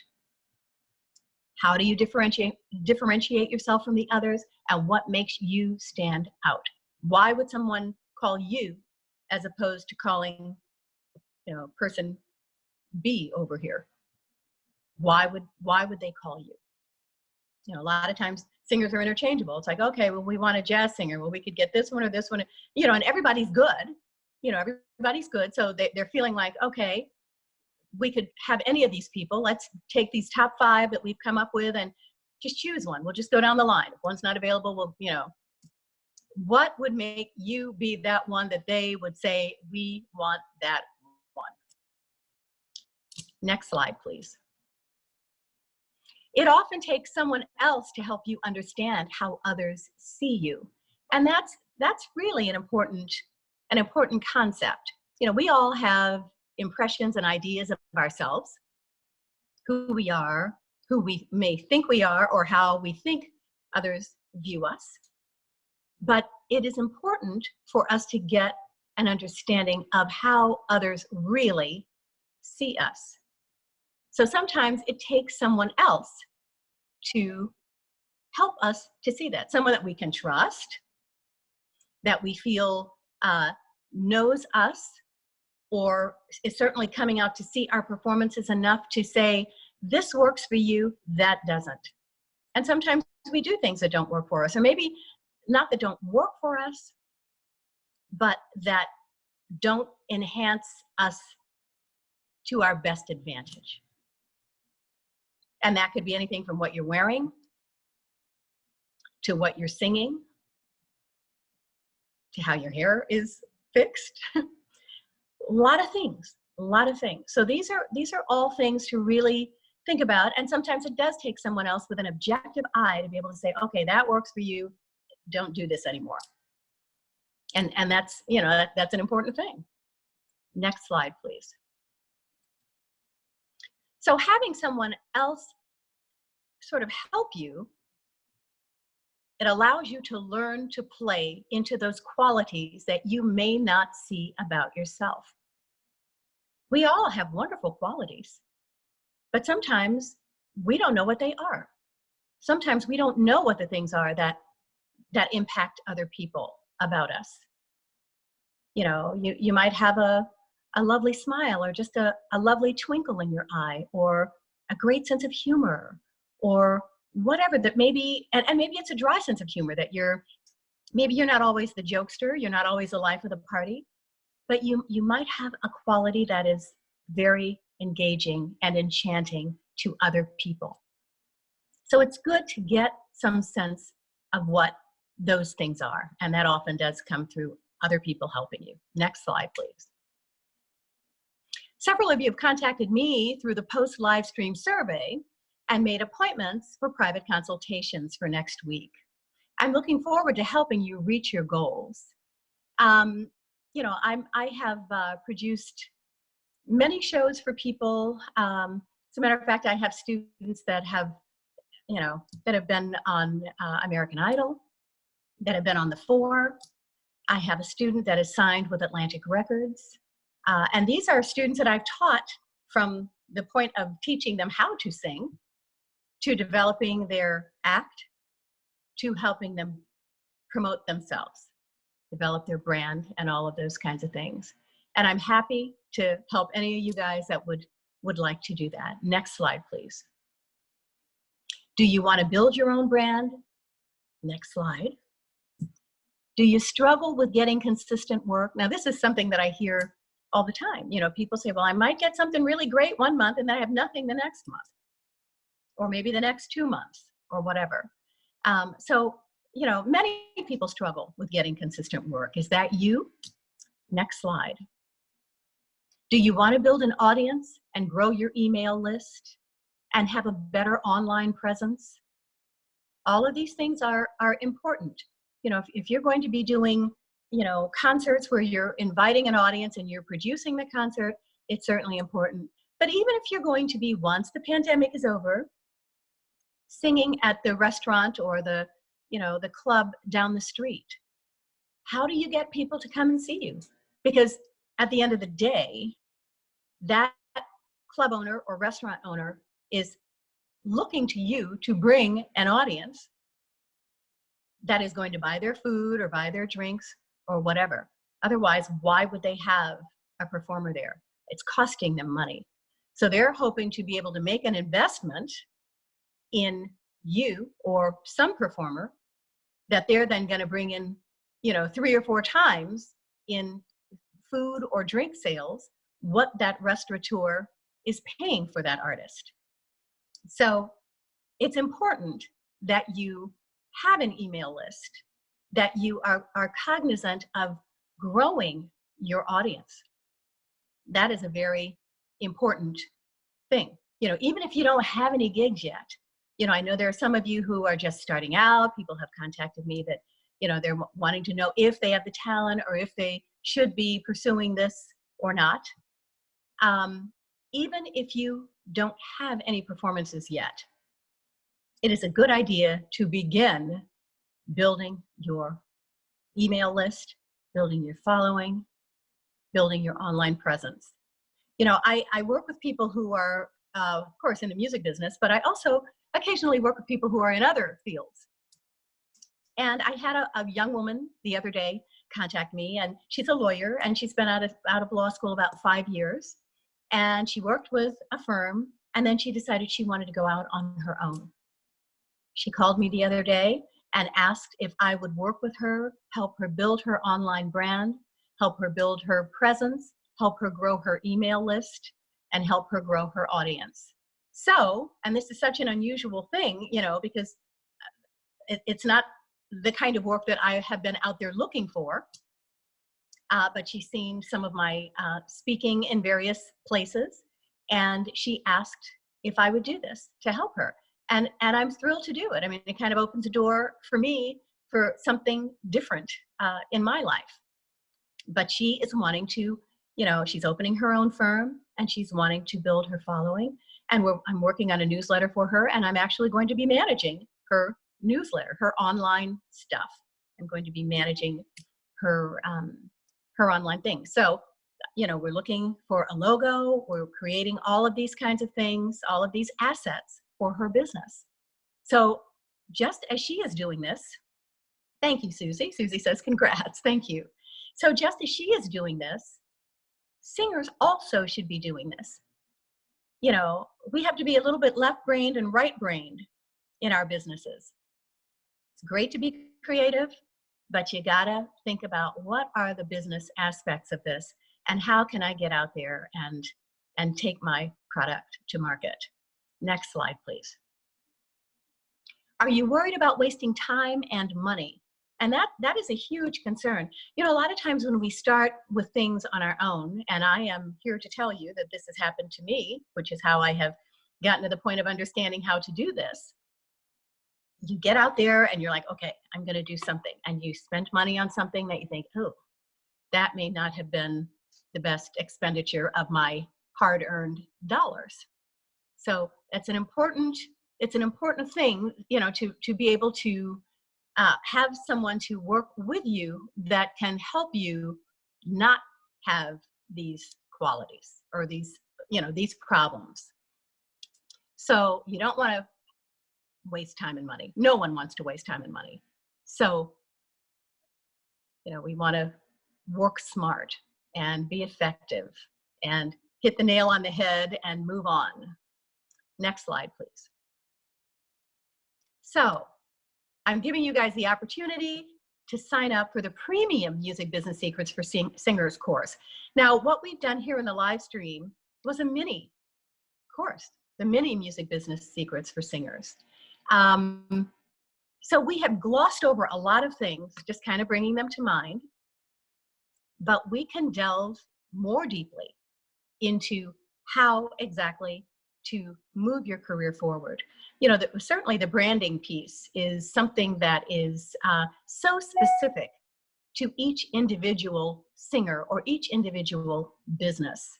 How do you differentiate yourself from the others, and what makes you stand out? Why would someone call you as opposed to calling, you know, person B over here? Why would they call you? You know, a lot of times singers are interchangeable. It's like, okay, well, we want a jazz singer. Well, we could get this one or this one, you know, and everybody's good. You know, everybody's good. So they're feeling like, okay, we could have any of these people. Let's take these top 5 that we've come up with and just choose one. We'll just go down the line. If one's not available, we'll, you know, what would make you be that one that they would say, we want that one? Next slide, please. It often takes someone else to help you understand how others see you. And that's really an important concept. You know, we all have impressions and ideas of ourselves, who we are, who we may think we are, or how we think others view us. But it is important for us to get an understanding of how others really see us. So sometimes it takes someone else to help us to see that. Someone that we can trust, that we feel knows us, or is certainly coming out to see our performances enough to say, this works for you, that doesn't. And sometimes we do things that don't work for us, or maybe not that don't work for us, but that don't enhance us to our best advantage. And that could be anything from what you're wearing, to what you're singing, to how your hair is fixed. A lot of things. So these are all things to really think about. And sometimes it does take someone else with an objective eye to be able to say, okay, that works for you. Don't do this anymore. And that's, you know, that's an important thing. Next slide, please. So having someone else sort of help you, it allows you to learn to play into those qualities that you may not see about yourself. We all have wonderful qualities, but sometimes we don't know what they are. Sometimes we don't know what the things are that impact other people about us. You know, you might have a lovely smile, or just a lovely twinkle in your eye, or a great sense of humor, or whatever that maybe, and maybe it's a dry sense of humor that maybe you're not always the jokester, you're not always the life of the party, but you might have a quality that is very engaging and enchanting to other people. So it's good to get some sense of what those things are, and that often does come through other people helping you. Next slide, please. Several of you have contacted me through the post Livestream survey and made appointments for private consultations for next week. I'm looking forward to helping you reach your goals. You know, I have produced many shows for people. As a matter of fact, I have students that have, you know, that have been on American Idol, that have been on The Four. I have a student that is signed with Atlantic Records. And these are students that I've taught from the point of teaching them how to sing to developing their act, to helping them promote themselves, develop their brand, and all of those kinds of things. And I'm happy to help any of you guys that would like to do that. Next slide, please. Do you want to build your own brand? Next slide. Do you struggle with getting consistent work? Now, this is something that I hear all the time. You know, people say, well, I might get something really great one month and then I have nothing the next month, or maybe the next 2 months, or whatever. So, you know, many people struggle with getting consistent work. Is that you? Next slide. Do you want to build an audience and grow your email list and have a better online presence? All of these things are important. You know, if you're going to be doing, you know, concerts where you're inviting an audience and you're producing the concert, it's certainly important. But even if you're going to be, once the pandemic is over, singing at the restaurant or the, you know, the club down the street, how do you get people to come and see you? Because at the end of the day, that club owner or restaurant owner is looking to you to bring an audience that is going to buy their food or buy their drinks or whatever. Otherwise, why would they have a performer there? It's costing them money. So they're hoping to be able to make an investment in you or some performer that they're then going to bring in, you know, 3 or 4 times in food or drink sales what that restaurateur is paying for that artist. So it's important that you have an email list, that you are cognizant of growing your audience. That is a very important thing. You know, even if you don't have any gigs yet, you know, I know there are some of you who are just starting out. People have contacted me that, you know, they're wanting to know if they have the talent or if they should be pursuing this or not. Even if you don't have any performances yet, it is a good idea to begin building your email list, building your following, building your online presence. You know, I work with people who are, of course, in the music business, but I also occasionally work with people who are in other fields. And I had a young woman the other day contact me, and she's a lawyer, and she's been out of law school about 5 years. And she worked with a firm, and then she decided she wanted to go out on her own. She called me the other day and asked if I would work with her, help her build her online brand, help her build her presence, help her grow her email list, and help her grow her audience. So, and this is such an unusual thing, you know, because it's not the kind of work that I have been out there looking for, but she's seen some of my speaking in various places, and she asked if I would do this to help her. And I'm thrilled to do it. I mean, it kind of opens a door for me for something different in my life. But she is wanting to, you know, she's opening her own firm, and she's wanting to build her following. And I'm working on a newsletter for her, and I'm actually going to be managing her newsletter, her online stuff. I'm going to be managing her her online thing. So, you know, we're looking for a logo. We're creating all of these kinds of things, all of these assets for her business. So just as she is doing this, thank you, Susie. Susie says, congrats, thank you. So just as she is doing this, singers also should be doing this. You know, we have to be a little bit left-brained and right-brained in our businesses. It's great to be creative, but you gotta think about what are the business aspects of this and how can I get out there and take my product to market. Next slide, please. Are you worried about wasting time and money? And that is a huge concern. You know, a lot of times when we start with things on our own, and I am here to tell you that this has happened to me, which is how I have gotten to the point of understanding how to do this. You get out there and you're like, okay, I'm going to do something. And you spend money on something that you think, oh, that may not have been the best expenditure of my hard-earned dollars. So it's an important thing, you know, to be able to have someone to work with you that can help you not have these qualities or these, you know, these problems. So you don't want to waste time and money. No one wants to waste time and money. So, you know, we want to work smart and be effective and hit the nail on the head and move on. Next slide, please. So I'm giving you guys the opportunity to sign up for the premium Music Business Secrets for Singers course. Now, what we've done here in the live stream was a mini course, the mini Music Business Secrets for Singers. So we have glossed over a lot of things, just kind of bringing them to mind, but we can delve more deeply into how exactly to move your career forward. You know, certainly the branding piece is something that is so specific to each individual singer or each individual business.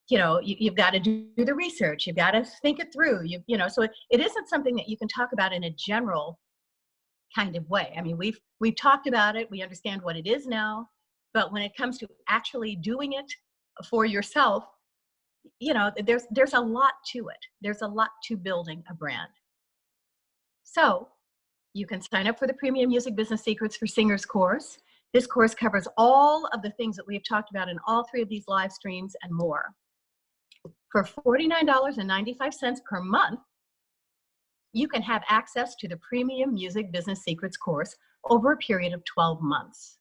You know, you've got to do the research, you've got to think it through, you know, so it isn't something that you can talk about in a general kind of way. I mean, we've talked about it, we understand what it is now, but when it comes to actually doing it for yourself, you know, there's a lot to it. There's a lot to building a brand. So you can sign up for the Premium Music Business Secrets for Singers course. This course covers all of the things that we've talked about in all three of these live streams and more. For $49.95 per month, you can have access to the Premium Music Business Secrets course over a period of 12 months.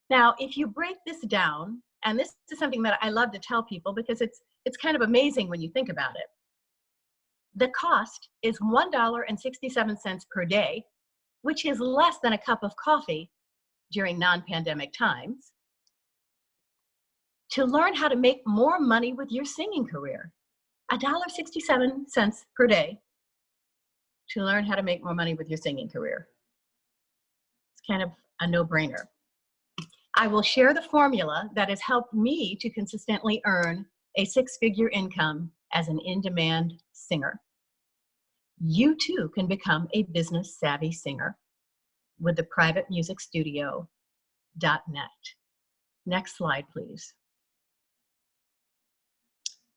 Now, if you break this down, and this is something that I love to tell people because it's kind of amazing when you think about it. The cost is $1.67 per day, which is less than a cup of coffee during non-pandemic times, to learn how to make more money with your singing career. $1.67 per day to learn how to make more money with your singing career. It's kind of a no-brainer. I will share the formula that has helped me to consistently earn a six-figure income as an in-demand singer. You too can become a business-savvy singer with the privatemusicstudio.net. Next slide, please.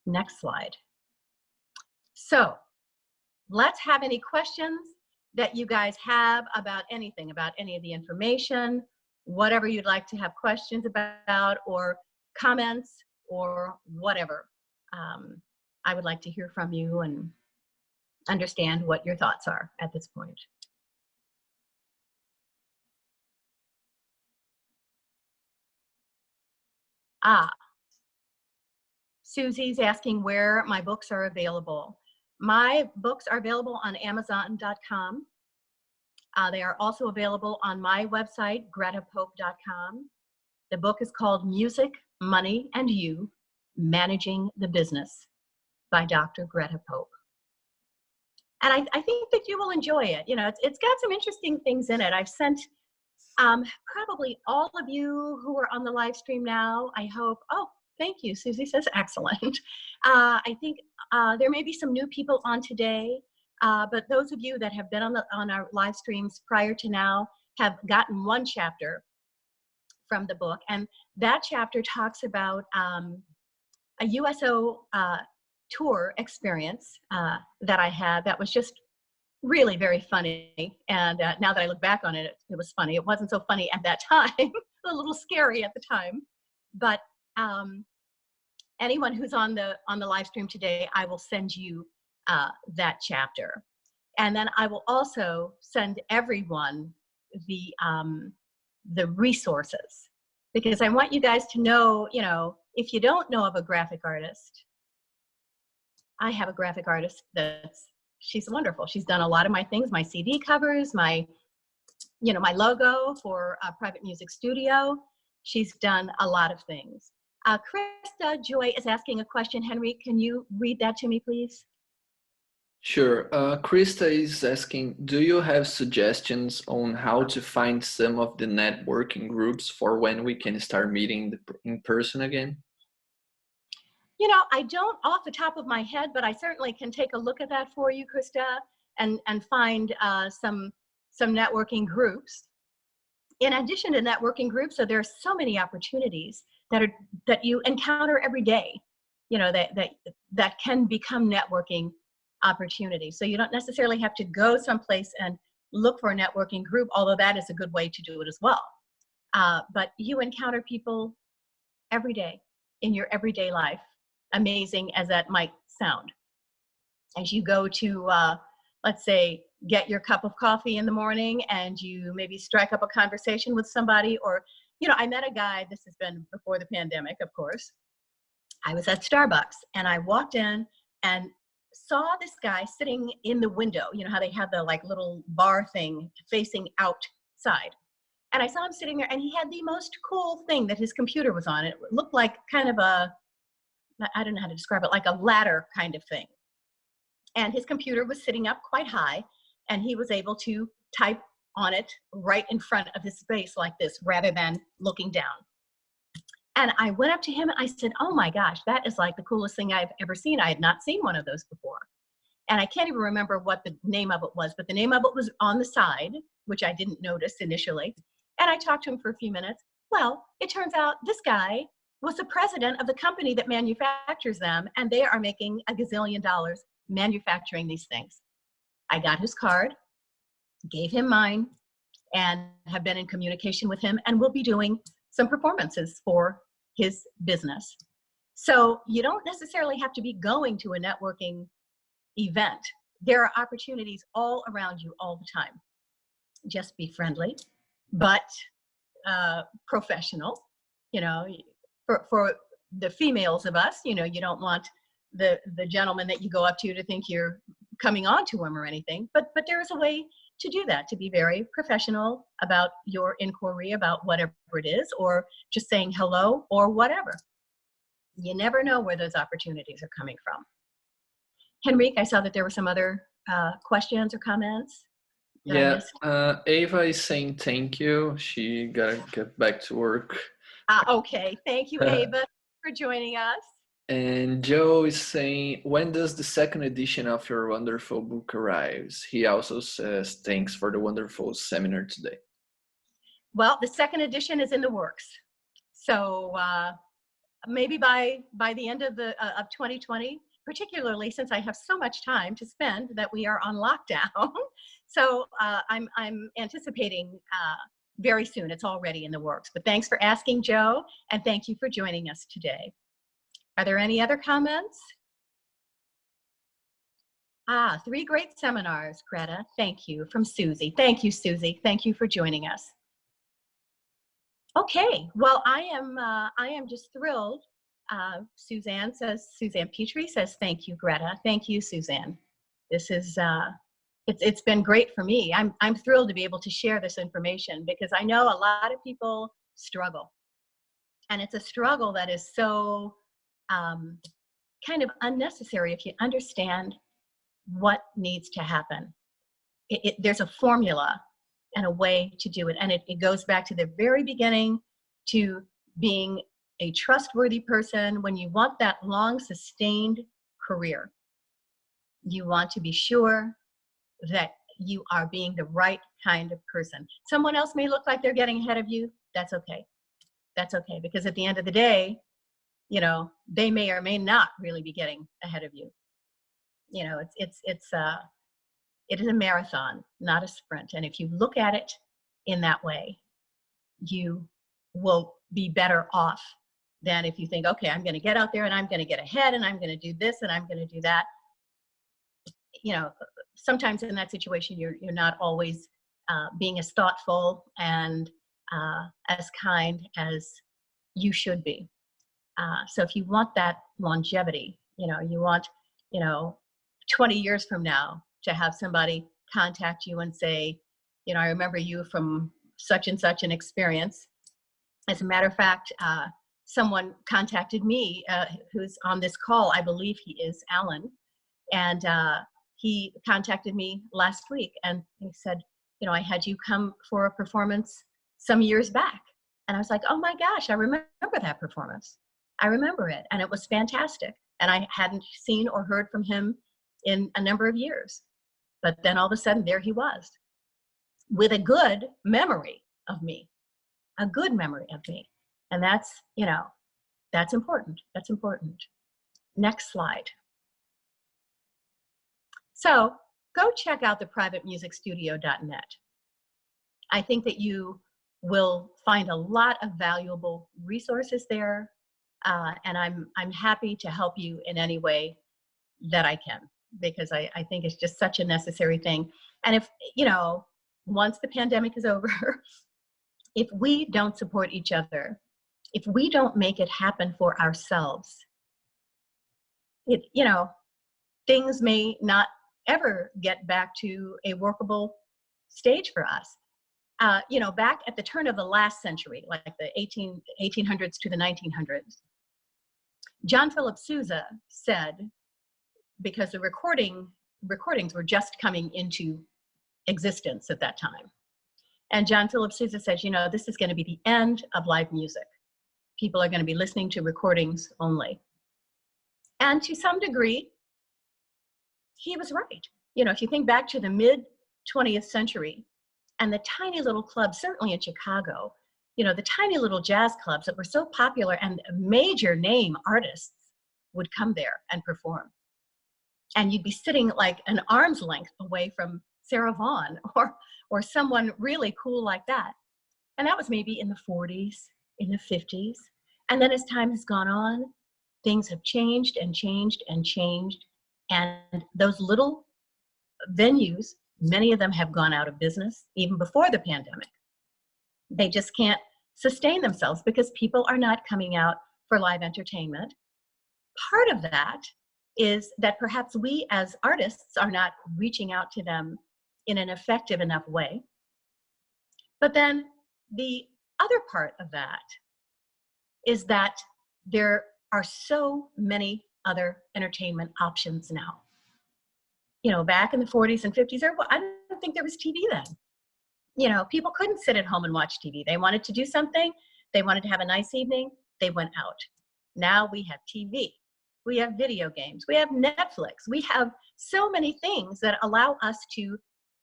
Next slide. So let's have any questions that you guys have about anything, about any of the information, whatever you'd like to have questions about or comments or whatever. I would like to hear from you and understand what your thoughts are at this point. Susie's asking where my books are available. My books are available on Amazon.com. They are also available on my website, gretapope.com. The book is called Music, Money, and You, Managing the Business by Dr. Greta Pope. And I think that you will enjoy it. You know, it's got some interesting things in it. I've sent probably all of you who are on the live stream now, I hope. Oh, thank you. Susie says excellent. I think there may be some new people on today. But those of you that have been on our live streams prior to now have gotten one chapter from the book. And that chapter talks about a USO tour experience that I had that was just really very funny. And now that I look back on it, it was funny. It wasn't so funny at that time, a little scary at the time. But anyone who's on the live stream today, I will send you that chapter. And then I will also send everyone the resources, because I want you guys to know, you know, if you don't know of a graphic artist, I have a graphic artist she's wonderful. She's done a lot of my things, my CD covers, my logo for Private Music Studio. She's done a lot of things. Krista Joy is asking a question. Henry, can you read that to me, please? Sure. Krista is asking, do you have suggestions on how to find some of the networking groups for when we can start meeting in person again? You know, I don't off the top of my head, but I certainly can take a look at that for you, Krista, and find some networking groups. In addition to networking groups, so there are so many opportunities that you encounter every day, you know, that can become networking opportunities. So you don't necessarily have to go someplace and look for a networking group, although that is a good way to do it as well. But you encounter people every day in your everyday life, amazing as that might sound. As you go to, let's say, get your cup of coffee in the morning and you maybe strike up a conversation with somebody, or, you know, I met a guy, this has been before the pandemic, of course. I was at Starbucks and I walked in and saw this guy sitting in the window. You know how they have the like little bar thing facing outside. And I saw him sitting there and he had the most cool thing that his computer was on. It looked like kind of a, I don't know how to describe it, like a ladder kind of thing. And his computer was sitting up quite high and he was able to type on it right in front of his face like this rather than looking down. And I went up to him and I said, oh my gosh, that is like the coolest thing I've ever seen. I had not seen one of those before. And I can't even remember what the name of it was, but the name of it was on the side, which I didn't notice initially. And I talked to him for a few minutes. Well, it turns out this guy was the president of the company that manufactures them, and they are making a gazillion dollars manufacturing these things. I got his card, gave him mine, and have been in communication with him, and will be doing some performances for his business. So you don't necessarily have to be going to a networking event. There are opportunities all around you all the time. Just be friendly, but professional. You know, for the females of us, you know, you don't want the gentleman that you go up to think you're coming on to him or anything, but there is a way to do that, to be very professional about your inquiry about whatever it is, or just saying hello or whatever. You never know where those opportunities are coming from. Henrique, I saw that there were some other questions or comments. Yeah, Ava is saying thank you. She gotta get back to work. Okay, thank you, Ava, for joining us. And Joe is saying, when does the second edition of your wonderful book arrives? He also says, thanks for the wonderful seminar today. Well, the second edition is in the works. So maybe by the end of 2020, particularly since I have so much time to spend that we are on lockdown. So I'm anticipating very soon. It's already in the works. But thanks for asking, Joe, and thank you for joining us today. Are there any other comments? 3 great seminars, Greta. Thank you, from Susie. Thank you, Susie. Thank you for joining us. Okay, well, I am just thrilled. Suzanne Petrie says, thank you, Greta. Thank you, Suzanne. This is, it's been great for me. I'm thrilled to be able to share this information because I know a lot of people struggle. And it's a struggle that is so kind of unnecessary if you understand what needs to happen. There's a formula and a way to do it. And it goes back to the very beginning, to being a trustworthy person. When you want that long sustained career, you want to be sure that you are being the right kind of person. Someone else may look like they're getting ahead of you. That's okay. That's okay, because at the end of the day, you know, they may or may not really be getting ahead of you. You know, it is a marathon, not a sprint. And if you look at it in that way, you will be better off than if you think, okay, I'm going to get out there and I'm going to get ahead and I'm going to do this and I'm going to do that. You know, sometimes in that situation, you're not always being as thoughtful and as kind as you should be. So if you want that longevity, you know, you want, 20 years from now to have somebody contact you and say, you know, I remember you from such and such an experience. As a matter of fact, someone contacted me who's on this call. I believe he is Alan. And he contacted me last week and he said, you know, I had you come for a performance some years back. And I was like, oh my gosh, I remember that performance. I remember it. And it was fantastic. And I hadn't seen or heard from him in a number of years. But then all of a sudden, there he was with a good memory of me, a good memory of me. And that's, you know, that's important. That's important. Next slide. So go check out the privatemusicstudio.net. I think that you will find a lot of valuable resources there, and I'm happy to help you in any way that I can, because I think it's just such a necessary thing. And if, you know, once the pandemic is over, if we don't support each other, if we don't make it happen for ourselves, you know, things may not ever get back to a workable stage for us. You know, back at the turn of the last century, like the 1800s to the 1900s, John Philip Sousa said, because the recordings were just coming into existence at that time. And John Philip Sousa said, you know, this is going to be the end of live music. People are going to be listening to recordings only. And to some degree, he was right. You know, if you think back to the mid 20th century and the tiny little clubs, certainly in Chicago, you know, the tiny little jazz clubs that were so popular, and major name artists would come there and perform. And you'd be sitting like an arm's length away from Sarah Vaughan or someone really cool like that. And that was maybe in the 40s, in the 50s. And then as time has gone on, things have changed and changed and changed. And those little venues, many of them have gone out of business even before the pandemic. They just can't sustain themselves because people are not coming out for live entertainment. Part of that is that perhaps we as artists are not reaching out to them in an effective enough way. But then the other part of that is that there are so many other entertainment options now. You know, back in the 40s and 50s, I don't think there was TV then. You know, people couldn't sit at home and watch TV. They wanted to do something. They wanted to have a nice evening. They went out. Now we have TV. We have video games. We have Netflix. We have so many things that allow us to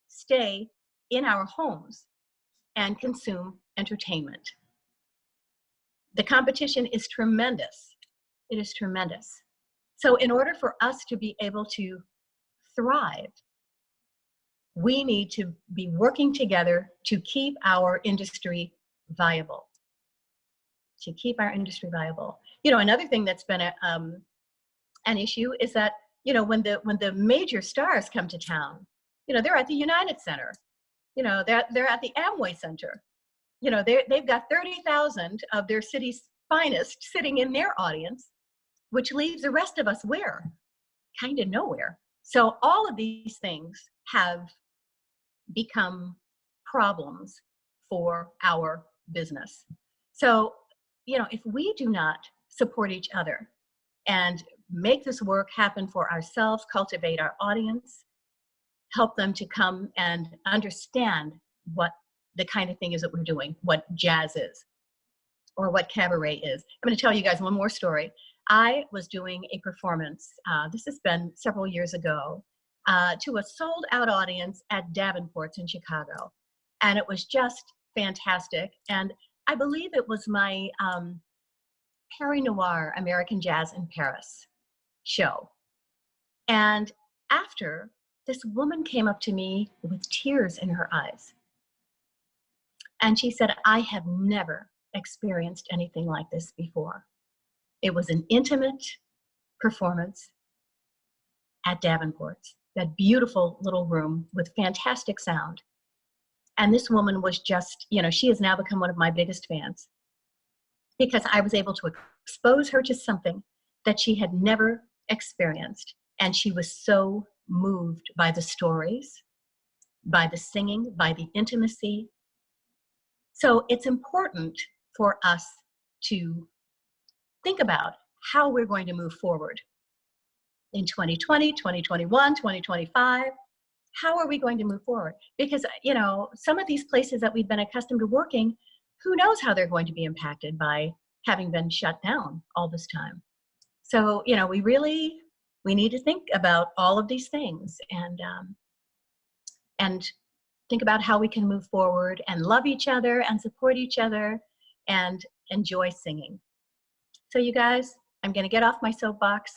stay in our homes and consume entertainment. The competition is tremendous. It is tremendous. So in order for us to be able to thrive, we need to be working together to keep our industry viable. To keep our industry viable. You know, another thing that's been an issue is that, you know, when the major stars come to town, you know, they're at the United Center, you know, they're at the Amway Center, you know, they've got 30,000 of their city's finest sitting in their audience, which leaves the rest of us where? Kind of nowhere. So all of these things have become problems for our business. So, you know, if we do not support each other and make this work happen for ourselves, cultivate our audience, help them to come and understand what the kind of thing is that we're doing, what jazz is, or what cabaret is. I'm going to tell you guys one more story. I was doing a performance, this has been several years ago, to a sold-out audience at Davenport's in Chicago. And it was just fantastic. And I believe it was my Paris Noir, American Jazz in Paris show. And after, this woman came up to me with tears in her eyes. And she said, I have never experienced anything like this before. It was an intimate performance at Davenport's, that beautiful little room with fantastic sound. And this woman was just, you know, she has now become one of my biggest fans because I was able to expose her to something that she had never experienced. And she was so moved by the stories, by the singing, by the intimacy. So it's important for us to think about how we're going to move forward in 2020, 2021, 2025. How are we going to move forward? Because, you know, some of these places that we've been accustomed to working, who knows how they're going to be impacted by having been shut down all this time. So, you know, we need to think about all of these things and think about how we can move forward and love each other and support each other and enjoy singing. So you guys, I'm going to get off my soapbox.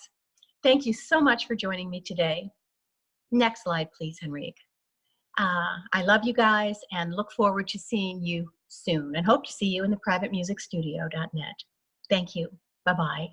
Thank you so much for joining me today. Next slide, please, Henrique. I love you guys and look forward to seeing you soon and hope to see you in the privatemusicstudio.net. Thank you. Bye-bye.